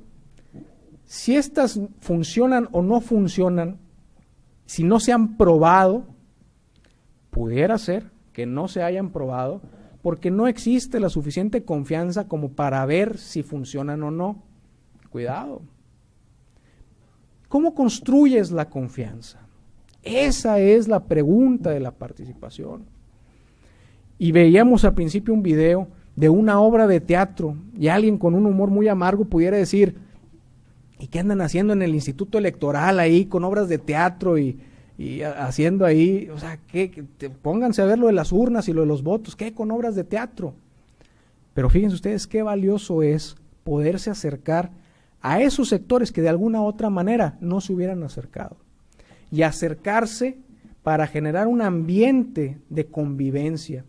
si estas funcionan o no funcionan, si no se han probado, pudiera ser que no se hayan probado, porque no existe la suficiente confianza como para ver si funcionan o no. Cuidado. ¿Cómo construyes la confianza? Esa es la pregunta de la participación. Y veíamos al principio un video de una obra de teatro y alguien con un humor muy amargo pudiera decir, ¿y qué andan haciendo en el Instituto Electoral ahí con obras de teatro y haciendo ahí? O sea, pónganse a ver lo de las urnas y lo de los votos, ¿qué con obras de teatro? Pero fíjense ustedes qué valioso es poderse acercar a esos sectores que de alguna u otra manera no se hubieran acercado. Y acercarse para generar un ambiente de convivencia.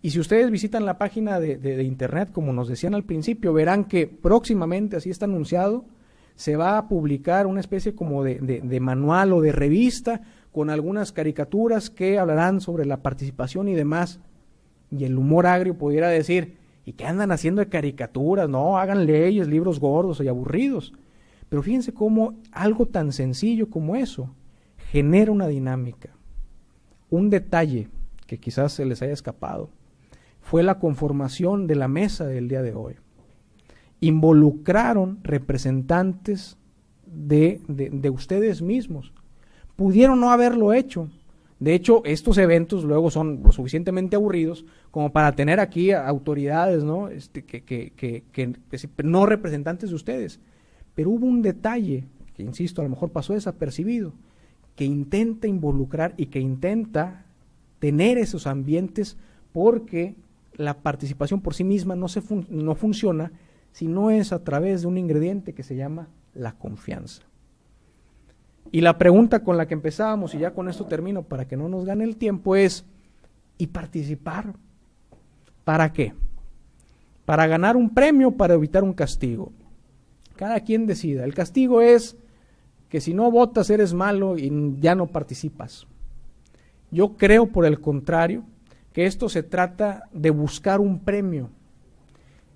Y si ustedes visitan la página de internet, como nos decían al principio, verán que próximamente, así está anunciado, se va a publicar una especie como de manual o de revista con algunas caricaturas que hablarán sobre la participación y demás. Y el humor agrio pudiera decir, ¿y qué andan haciendo de caricaturas? No, hagan leyes, libros gordos y aburridos. Pero fíjense cómo algo tan sencillo como eso genera una dinámica. Un detalle que quizás se les haya escapado fue la conformación de la mesa del día de hoy. Involucraron representantes de ustedes mismos. Pudieron no haberlo hecho. De hecho, estos eventos luego son lo suficientemente aburridos como para tener aquí a autoridades, ¿no? No representantes de ustedes. Pero hubo un detalle que, insisto, a lo mejor pasó desapercibido, que intenta involucrar y que intenta tener esos ambientes, porque la participación por sí misma no funciona si no es a través de un ingrediente que se llama la confianza. Y la pregunta con la que empezábamos, y ya con esto termino para que no nos gane el tiempo, es, ¿y participar? ¿Para qué? ¿Para ganar un premio o para evitar un castigo? Cada quien decida. El castigo es que si no votas eres malo y ya no participas. Yo creo, por el contrario, que esto se trata de buscar un premio,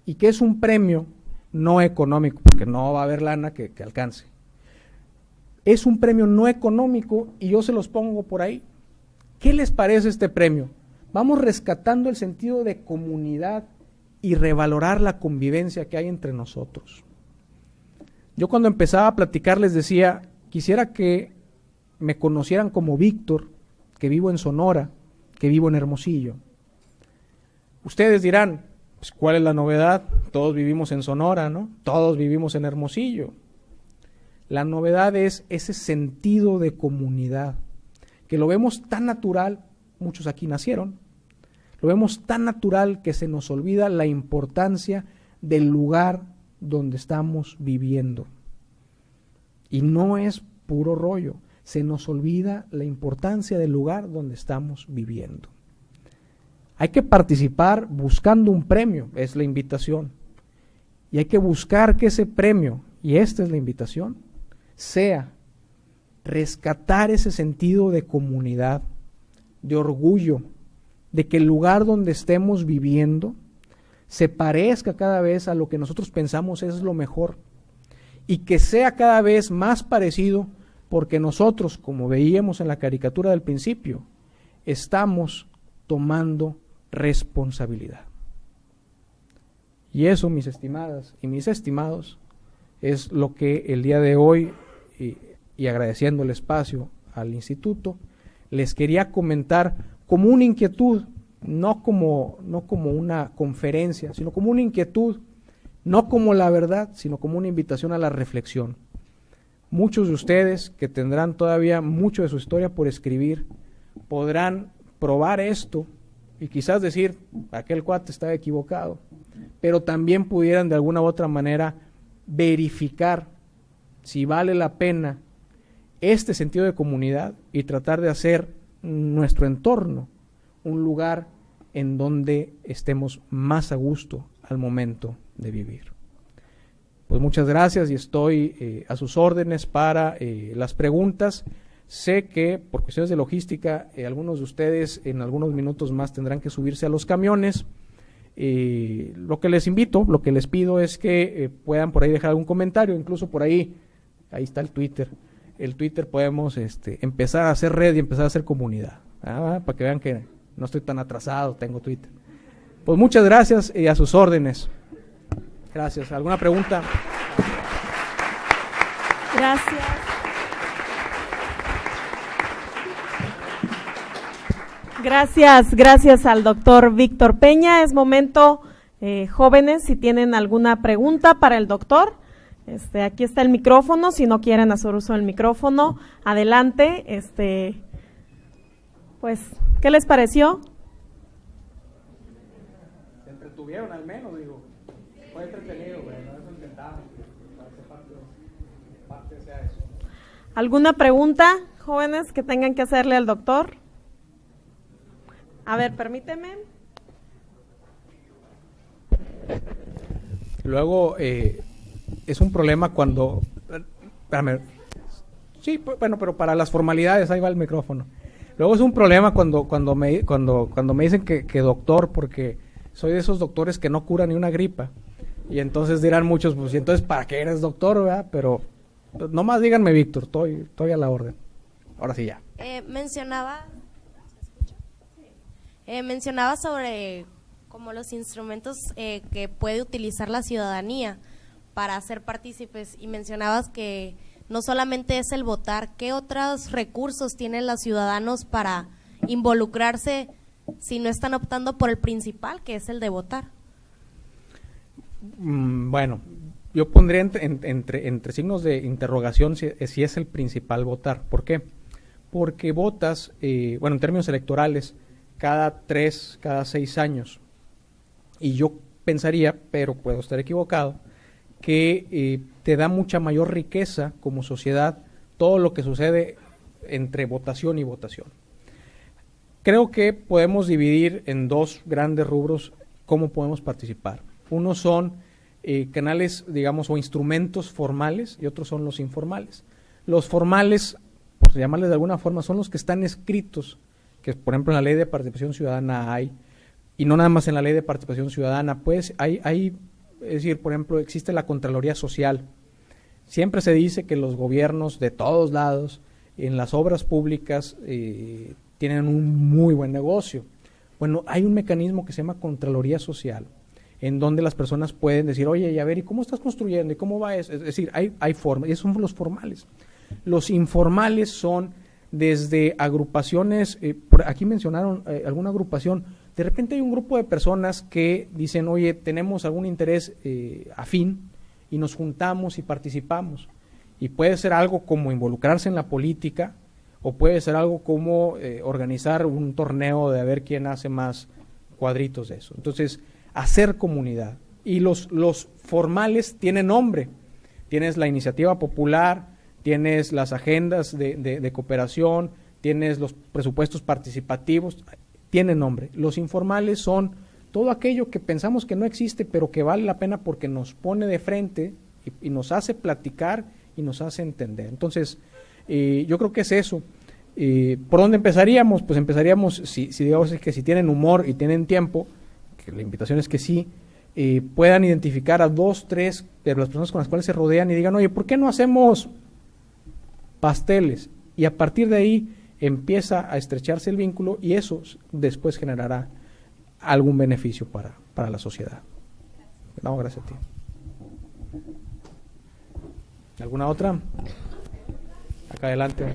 y que es un premio no económico, porque no va a haber lana que alcance. Es un premio no económico y yo se los pongo por ahí. ¿Qué les parece este premio? Vamos rescatando el sentido de comunidad y revalorar la convivencia que hay entre nosotros. Yo cuando empezaba a platicar les decía, quisiera que me conocieran como Víctor, que vivo en Sonora, que vivo en Hermosillo. Ustedes dirán, pues, ¿cuál es la novedad? Todos vivimos en Sonora, ¿no? Todos vivimos en Hermosillo. La novedad es ese sentido de comunidad, que lo vemos tan natural, muchos aquí nacieron, lo vemos tan natural que se nos olvida la importancia del lugar donde estamos viviendo. Y no es puro rollo, se nos olvida la importancia del lugar donde estamos viviendo. Hay que participar buscando un premio, es la invitación. Y hay que buscar que ese premio, y esta es la invitación, sea rescatar ese sentido de comunidad, de orgullo, de que el lugar donde estemos viviendo se parezca cada vez a lo que nosotros pensamos es lo mejor y que sea cada vez más parecido porque nosotros, como veíamos en la caricatura del principio, estamos tomando responsabilidad. Y eso, mis estimadas y mis estimados, es lo que el día de hoy, y agradeciendo el espacio al instituto, les quería comentar como una inquietud, no como una conferencia, sino como una inquietud, no como la verdad, sino como una invitación a la reflexión. Muchos de ustedes que tendrán todavía mucho de su historia por escribir, podrán probar esto y quizás decir, aquel cuate estaba equivocado, pero también pudieran de alguna u otra manera verificar si vale la pena este sentido de comunidad y tratar de hacer nuestro entorno un lugar en donde estemos más a gusto al momento de vivir. Pues muchas gracias y estoy a sus órdenes para las preguntas. Sé que por cuestiones de logística algunos de ustedes en algunos minutos más tendrán que subirse a los camiones. Lo que les invito, lo que les pido es que puedan por ahí dejar algún comentario, incluso por ahí está el Twitter. El Twitter podemos empezar a hacer red y empezar a hacer comunidad, para que vean que no estoy tan atrasado, tengo Twitter. Pues muchas gracias y a sus órdenes. Gracias. ¿Alguna pregunta? Gracias. Gracias al doctor Víctor Peña. Es momento, jóvenes, si tienen alguna pregunta para el doctor, aquí está el micrófono, si no quieren hacer uso del micrófono, adelante. Pues, ¿qué les pareció? Se entretuvieron al menos, digo. Fue entretenido, eso intentamos, parte sea eso. ¿Alguna pregunta, jóvenes, que tengan que hacerle al doctor? A ver, permíteme. Luego, es un problema cuando... Espérame. Sí, bueno, pero para las formalidades, ahí va el micrófono. Luego es un problema cuando me dicen que doctor, porque soy de esos doctores que no curan ni una gripa. Y entonces dirán muchos, pues, ¿y entonces para qué eres doctor, verdad? Pero nomás díganme, Víctor, estoy a la orden. Ahora sí ya. Mencionaba sobre como los instrumentos que puede utilizar la ciudadanía para ser partícipes y mencionabas que no solamente es el votar, ¿qué otros recursos tienen los ciudadanos para involucrarse si no están optando por el principal, que es el de votar? Bueno, yo pondría entre signos de interrogación si es el principal votar. ¿Por qué? Porque votas, en términos electorales, cada 3, cada 6 años. Y yo pensaría, pero puedo estar equivocado, que te da mucha mayor riqueza como sociedad todo lo que sucede entre votación y votación. Creo que podemos dividir en 2 grandes rubros cómo podemos participar. Unos son canales, digamos, o instrumentos formales y otros son los informales. Los formales, por llamarles de alguna forma, son los que están escritos, que por ejemplo en la Ley de Participación Ciudadana hay, y no nada más en la Ley de Participación Ciudadana, pues hay es decir, por ejemplo, existe la Contraloría Social. Siempre se dice que los gobiernos de todos lados, en las obras públicas, tienen un muy buen negocio. Bueno, hay un mecanismo que se llama Contraloría Social, en donde las personas pueden decir, oye, y a ver, ¿y cómo estás construyendo? ¿Y cómo va eso? Es decir, hay formas, y esos son los formales. Los informales son desde agrupaciones, aquí mencionaron alguna agrupación, de repente hay un grupo de personas que dicen, oye, tenemos algún interés afín y nos juntamos y participamos. Y puede ser algo como involucrarse en la política, o puede ser algo como organizar un torneo de a ver quién hace más cuadritos de eso. Entonces, hacer comunidad. Y los formales tienen nombre. Tienes la iniciativa popular, tienes las agendas de cooperación, tienes los presupuestos participativos, tienen nombre. Los informales son todo aquello que pensamos que no existe, pero que vale la pena porque nos pone de frente y nos hace platicar y nos hace entender. Entonces, yo creo que es eso. ¿Por dónde empezaríamos? Pues empezaríamos, si digamos que si tienen humor y tienen tiempo, que la invitación es que sí, puedan identificar a 2, 3 de las personas con las cuales se rodean y digan, oye, ¿por qué no hacemos pasteles? Y a partir de ahí empieza a estrecharse el vínculo y eso después generará algún beneficio para la sociedad. No, gracias a ti. ¿Alguna otra? Acá adelante.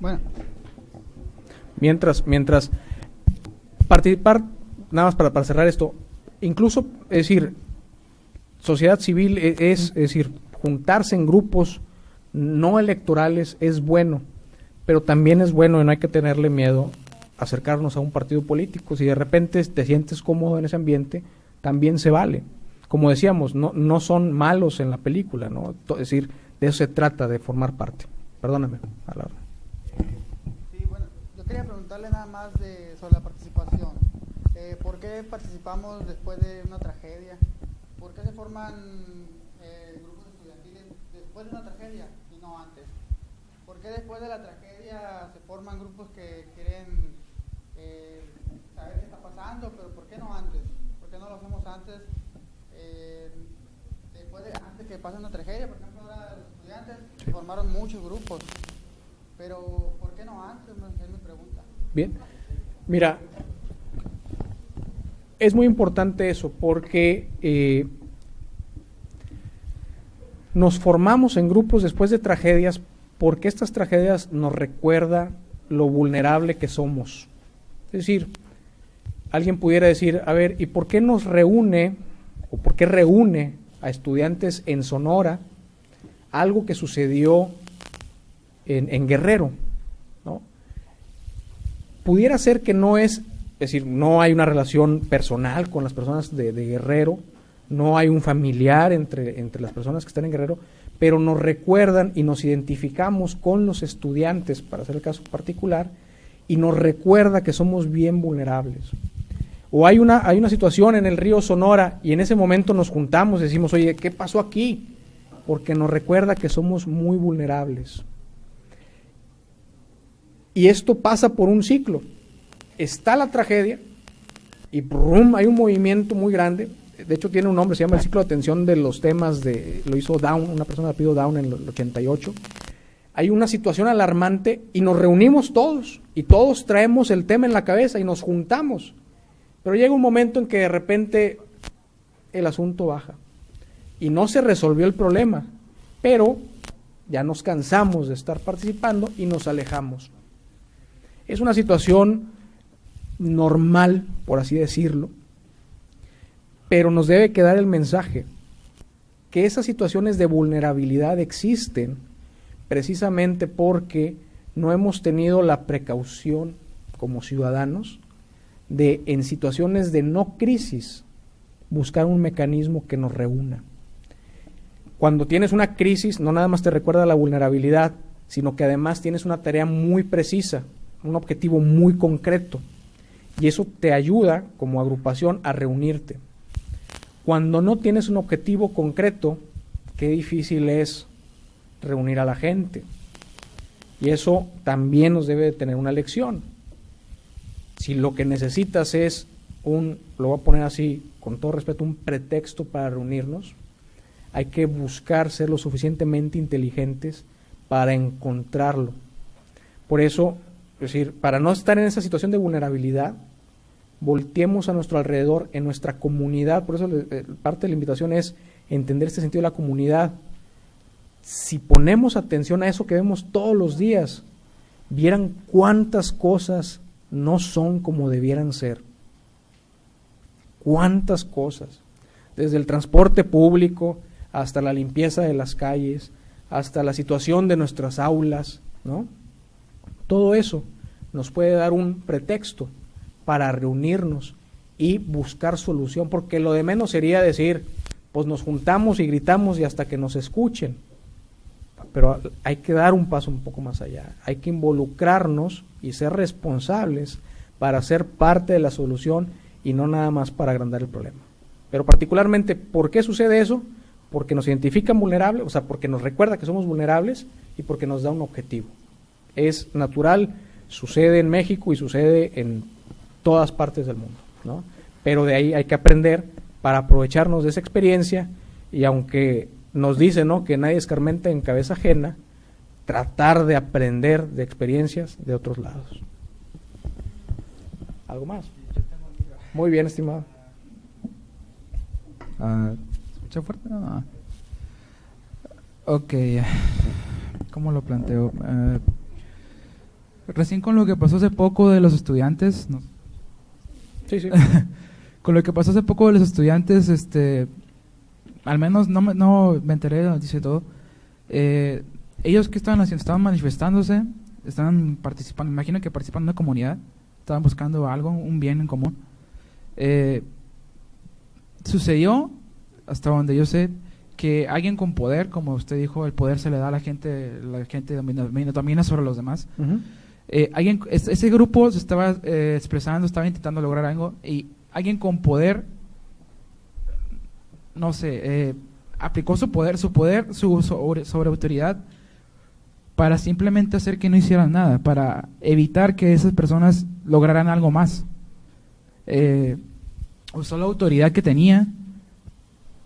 Bueno. Mientras participar, nada más para cerrar esto, incluso, es decir, sociedad civil es decir, juntarse en grupos no electorales es bueno, pero también es bueno y no hay que tenerle miedo a acercarnos a un partido político. Si de repente te sientes cómodo en ese ambiente, también se vale. Como decíamos, no son malos en la película, ¿no? Es decir, de eso se trata, de formar parte. Perdóname, a la hora. Sí, bueno, yo quería preguntarle nada más sobre la participación. ¿Por qué participamos después de una tragedia? ¿Por qué se forman grupos estudiantiles después de una tragedia y no antes? ¿Por qué después de la tragedia se forman grupos que quieren saber qué está pasando, pero por qué no antes? ¿Por qué no lo hacemos antes? Antes que pase una tragedia, por ejemplo, ahora los estudiantes se formaron muchos grupos, pero ¿por qué no antes? Es mi pregunta. Bien, mira, es muy importante eso porque nos formamos en grupos después de tragedias porque estas tragedias nos recuerdan lo vulnerable que somos. Es decir, alguien pudiera decir, a ver, ¿y por qué nos reúne o por qué reúne a estudiantes en Sonora algo que sucedió en Guerrero, ¿no? Pudiera ser que no es decir, no hay una relación personal con las personas de Guerrero, no hay un familiar entre las personas que están en Guerrero, pero nos recuerdan y nos identificamos con los estudiantes, para hacer el caso particular, y nos recuerda que somos bien vulnerables. O hay una situación en el río Sonora y en ese momento nos juntamos y decimos, oye, ¿qué pasó aquí? Porque nos recuerda que somos muy vulnerables. Y esto pasa por un ciclo. Está la tragedia y ¡brum!, hay un movimiento muy grande. De hecho tiene un nombre, se llama el ciclo de atención de los temas lo hizo Down, una persona de apellido Down en el 88. Hay una situación alarmante y nos reunimos todos y todos traemos el tema en la cabeza y nos juntamos. Pero llega un momento en que de repente el asunto baja y no se resolvió el problema, pero ya nos cansamos de estar participando y nos alejamos. Es una situación normal, por así decirlo, pero nos debe quedar el mensaje que esas situaciones de vulnerabilidad existen precisamente porque no hemos tenido la precaución como ciudadanos de, en situaciones de no crisis, buscar un mecanismo que nos reúna. Cuando tienes una crisis, no nada más te recuerda la vulnerabilidad, sino que además tienes una tarea muy precisa, un objetivo muy concreto, y eso te ayuda como agrupación a reunirte. Cuando no tienes un objetivo concreto, qué difícil es reunir a la gente. Y eso también nos debe de tener una lección. Si lo que necesitas es lo voy a poner así, con todo respeto, un pretexto para reunirnos, hay que buscar ser lo suficientemente inteligentes para encontrarlo. Por eso, es decir, para no estar en esa situación de vulnerabilidad, volteemos a nuestro alrededor, en nuestra comunidad. Por eso parte de la invitación es entender este sentido de la comunidad. Si ponemos atención a eso que vemos todos los días, vieran cuántas cosas no son como debieran ser. Cuántas cosas, desde el transporte público hasta la limpieza de las calles, hasta la situación de nuestras aulas, ¿no? Todo eso nos puede dar un pretexto para reunirnos y buscar solución, porque lo de menos sería decir, pues nos juntamos y gritamos y hasta que nos escuchen. Pero hay que dar un paso un poco más allá, hay que involucrarnos y ser responsables para ser parte de la solución y no nada más para agrandar el problema. Pero particularmente, ¿por qué sucede eso? Porque nos identifican vulnerables, o sea, porque nos recuerda que somos vulnerables y porque nos da un objetivo. Es natural, sucede en México y sucede en todas partes del mundo, ¿no? Pero de ahí hay que aprender para aprovecharnos de esa experiencia y aunque nos dice, ¿no?, que nadie escarmenta en cabeza ajena, tratar de aprender de experiencias de otros lados. ¿Algo más? Muy bien, estimado. ¿Escucha fuerte? No. Ok, ¿cómo lo planteo? Recién con lo que pasó hace poco de los estudiantes, ¿no? Sí, sí. Con lo que pasó hace poco de los estudiantes, al menos no me enteré, dice todo. Ellos que estaban haciendo, estaban manifestándose, estaban participando, imagino que participando en una comunidad, estaban buscando algo, un bien en común. Sucedió, hasta donde yo sé, que alguien con poder, como usted dijo, el poder se le da a la gente domina sobre los demás. Ese grupo se estaba expresando, estaba intentando lograr algo, y alguien con poder, no sé, aplicó su sobre autoridad para simplemente hacer que no hicieran nada, para evitar que esas personas lograran algo más. Usó la autoridad que tenía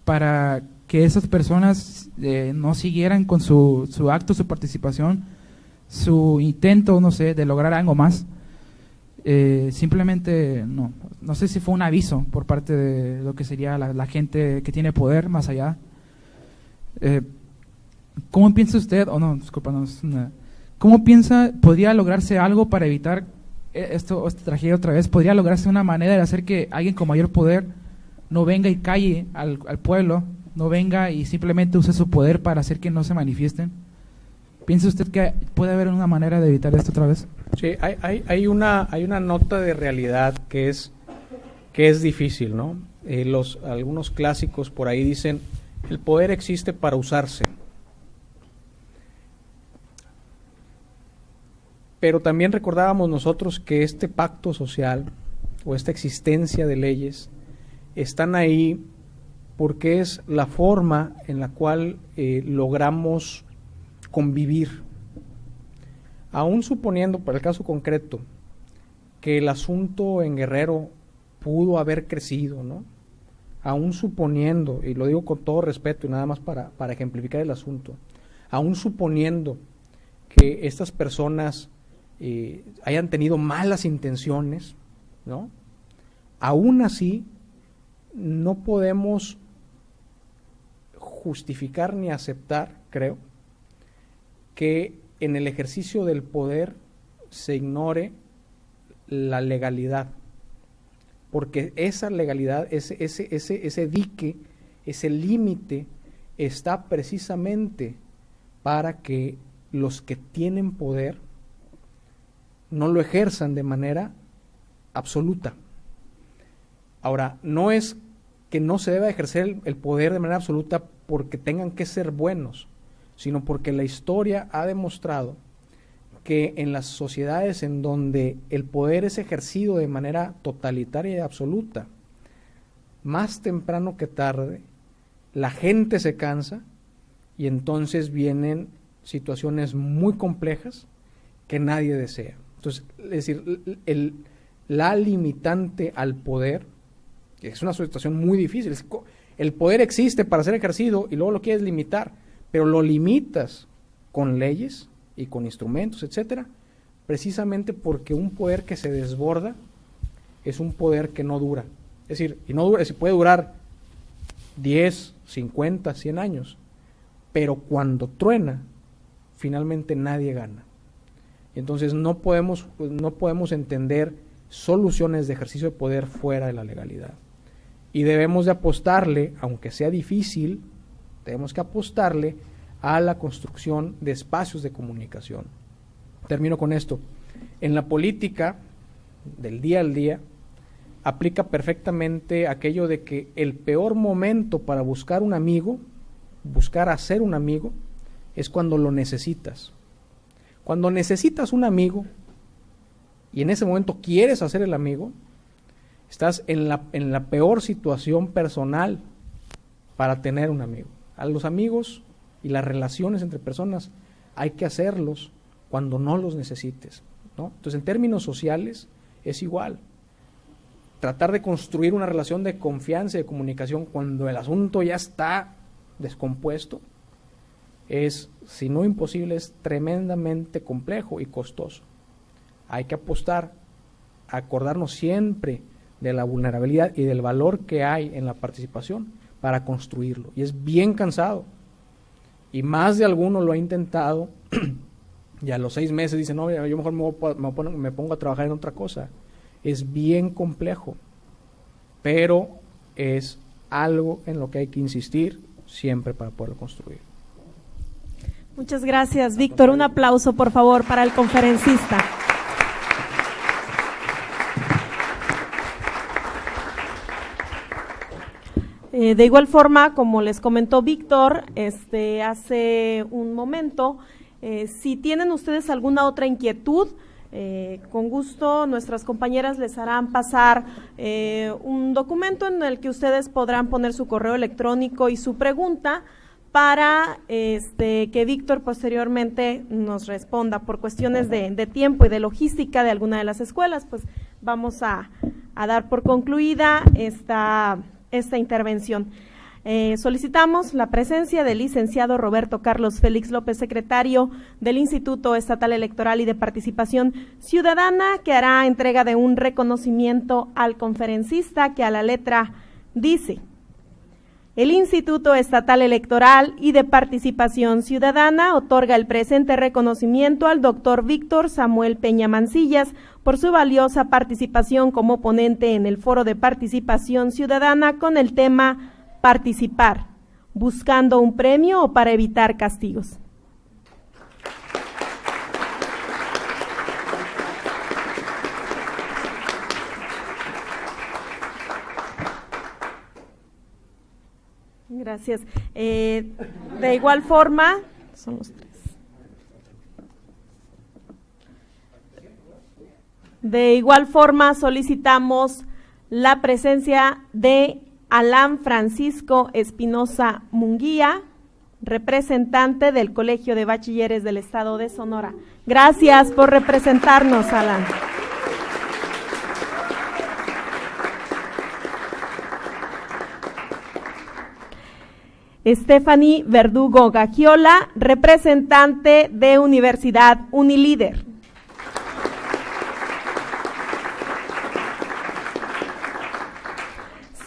para que esas personas no siguieran con su acto, su participación, su intento, no sé, de lograr algo más. Simplemente, no sé si fue un aviso por parte de lo que sería la gente que tiene poder más allá. ¿Cómo piensa usted, cómo piensa, podría lograrse algo para evitar esta tragedia otra vez? ¿Podría lograrse una manera de hacer que alguien con mayor poder no venga y calle al pueblo, no venga y simplemente use su poder para hacer que no se manifiesten? ¿Piensa usted que puede haber una manera de evitar esto otra vez? Sí, hay una nota de realidad que es difícil, ¿no? Algunos clásicos por ahí dicen, el poder existe para usarse. Pero también recordábamos nosotros que este pacto social o esta existencia de leyes están ahí porque es la forma en la cual logramos convivir. Aún suponiendo, para el caso concreto, que el asunto en Guerrero pudo haber crecido, ¿no? Aún suponiendo, y lo digo con todo respeto y nada más para ejemplificar el asunto, aún suponiendo que estas personas hayan tenido malas intenciones, ¿no? Aún así, no podemos justificar ni aceptar, creo, que en el ejercicio del poder se ignore la legalidad, porque esa legalidad, ese dique, ese límite está precisamente para que los que tienen poder no lo ejerzan de manera absoluta. Ahora, no es que no se deba ejercer el poder de manera absoluta porque tengan que ser buenos, sino porque la historia ha demostrado que en las sociedades en donde el poder es ejercido de manera totalitaria y absoluta, más temprano que tarde, la gente se cansa y entonces vienen situaciones muy complejas que nadie desea. Entonces, es decir, la limitante al poder, que es una situación muy difícil, el poder existe para ser ejercido y luego lo quieres limitar, pero lo limitas con leyes y con instrumentos, etcétera, precisamente porque un poder que se desborda es un poder que no dura. Es decir, y no dura, puede durar 10, 50, 100 años, pero cuando truena, finalmente nadie gana. Y entonces no podemos entender soluciones de ejercicio de poder fuera de la legalidad. Y debemos de apostarle, aunque sea difícil, tenemos que apostarle a la construcción de espacios de comunicación. Termino con esto. En la política del día al día aplica perfectamente aquello de que el peor momento para buscar un amigo, buscar hacer un amigo, es cuando lo necesitas. Cuando necesitas un amigo y en ese momento quieres hacer el amigo, estás en la peor situación personal para tener un amigo. A los amigos y las relaciones entre personas hay que hacerlos cuando no los necesites, ¿no? Entonces, en términos sociales es igual. Tratar de construir una relación de confianza y de comunicación cuando el asunto ya está descompuesto es, si no imposible, es tremendamente complejo y costoso. Hay que apostar a acordarnos siempre de la vulnerabilidad y del valor que hay en la participación para construirlo. Y es bien cansado. Y más de alguno lo ha intentado y a los 6 meses dice, no, yo mejor me pongo a trabajar en otra cosa. Es bien complejo, pero es algo en lo que hay que insistir siempre para poderlo construir. Muchas gracias, Víctor. Un aplauso, por favor, para el conferencista. De igual forma, como les comentó Víctor hace un momento, si tienen ustedes alguna otra inquietud, con gusto nuestras compañeras les harán pasar un documento en el que ustedes podrán poner su correo electrónico y su pregunta para que Víctor posteriormente nos responda. Por cuestiones de tiempo y de logística de alguna de las escuelas, pues vamos a dar por concluida esta intervención. Solicitamos la presencia del licenciado Roberto Carlos Félix López, secretario del Instituto Estatal Electoral y de Participación Ciudadana, que hará entrega de un reconocimiento al conferencista que a la letra dice: el Instituto Estatal Electoral y de Participación Ciudadana otorga el presente reconocimiento al doctor Víctor Samuel Peña Mancillas por su valiosa participación como ponente en el Foro de Participación Ciudadana con el tema Participar, buscando un premio o para evitar castigos. Gracias. De igual forma, son los 3. De igual forma, solicitamos la presencia de Alan Francisco Espinosa Munguía, representante del Colegio de Bachilleres del Estado de Sonora. Gracias por representarnos, Alan. Stephanie Verdugo Gagiola, representante de Universidad Unilíder.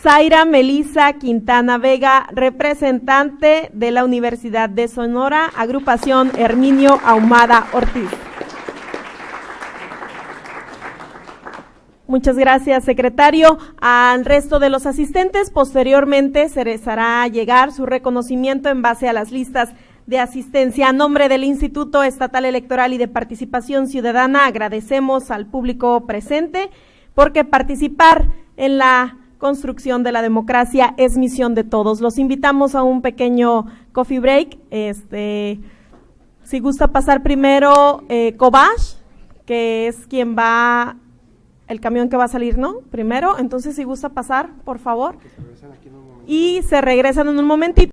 Zaira Melisa Quintana Vega, representante de la Universidad de Sonora, Agrupación Herminio Ahumada Ortiz. Muchas gracias, secretario. Al resto de los asistentes, posteriormente se les hará llegar su reconocimiento en base a las listas de asistencia. A nombre del Instituto Estatal Electoral y de Participación Ciudadana, agradecemos al público presente porque participar en la construcción de la democracia es misión de todos. Los invitamos a un pequeño coffee break. Si gusta pasar primero Cobach, que es quien va, el camión que va a salir, ¿no? Primero, entonces si gusta pasar, por favor. Y se regresan en un momentito.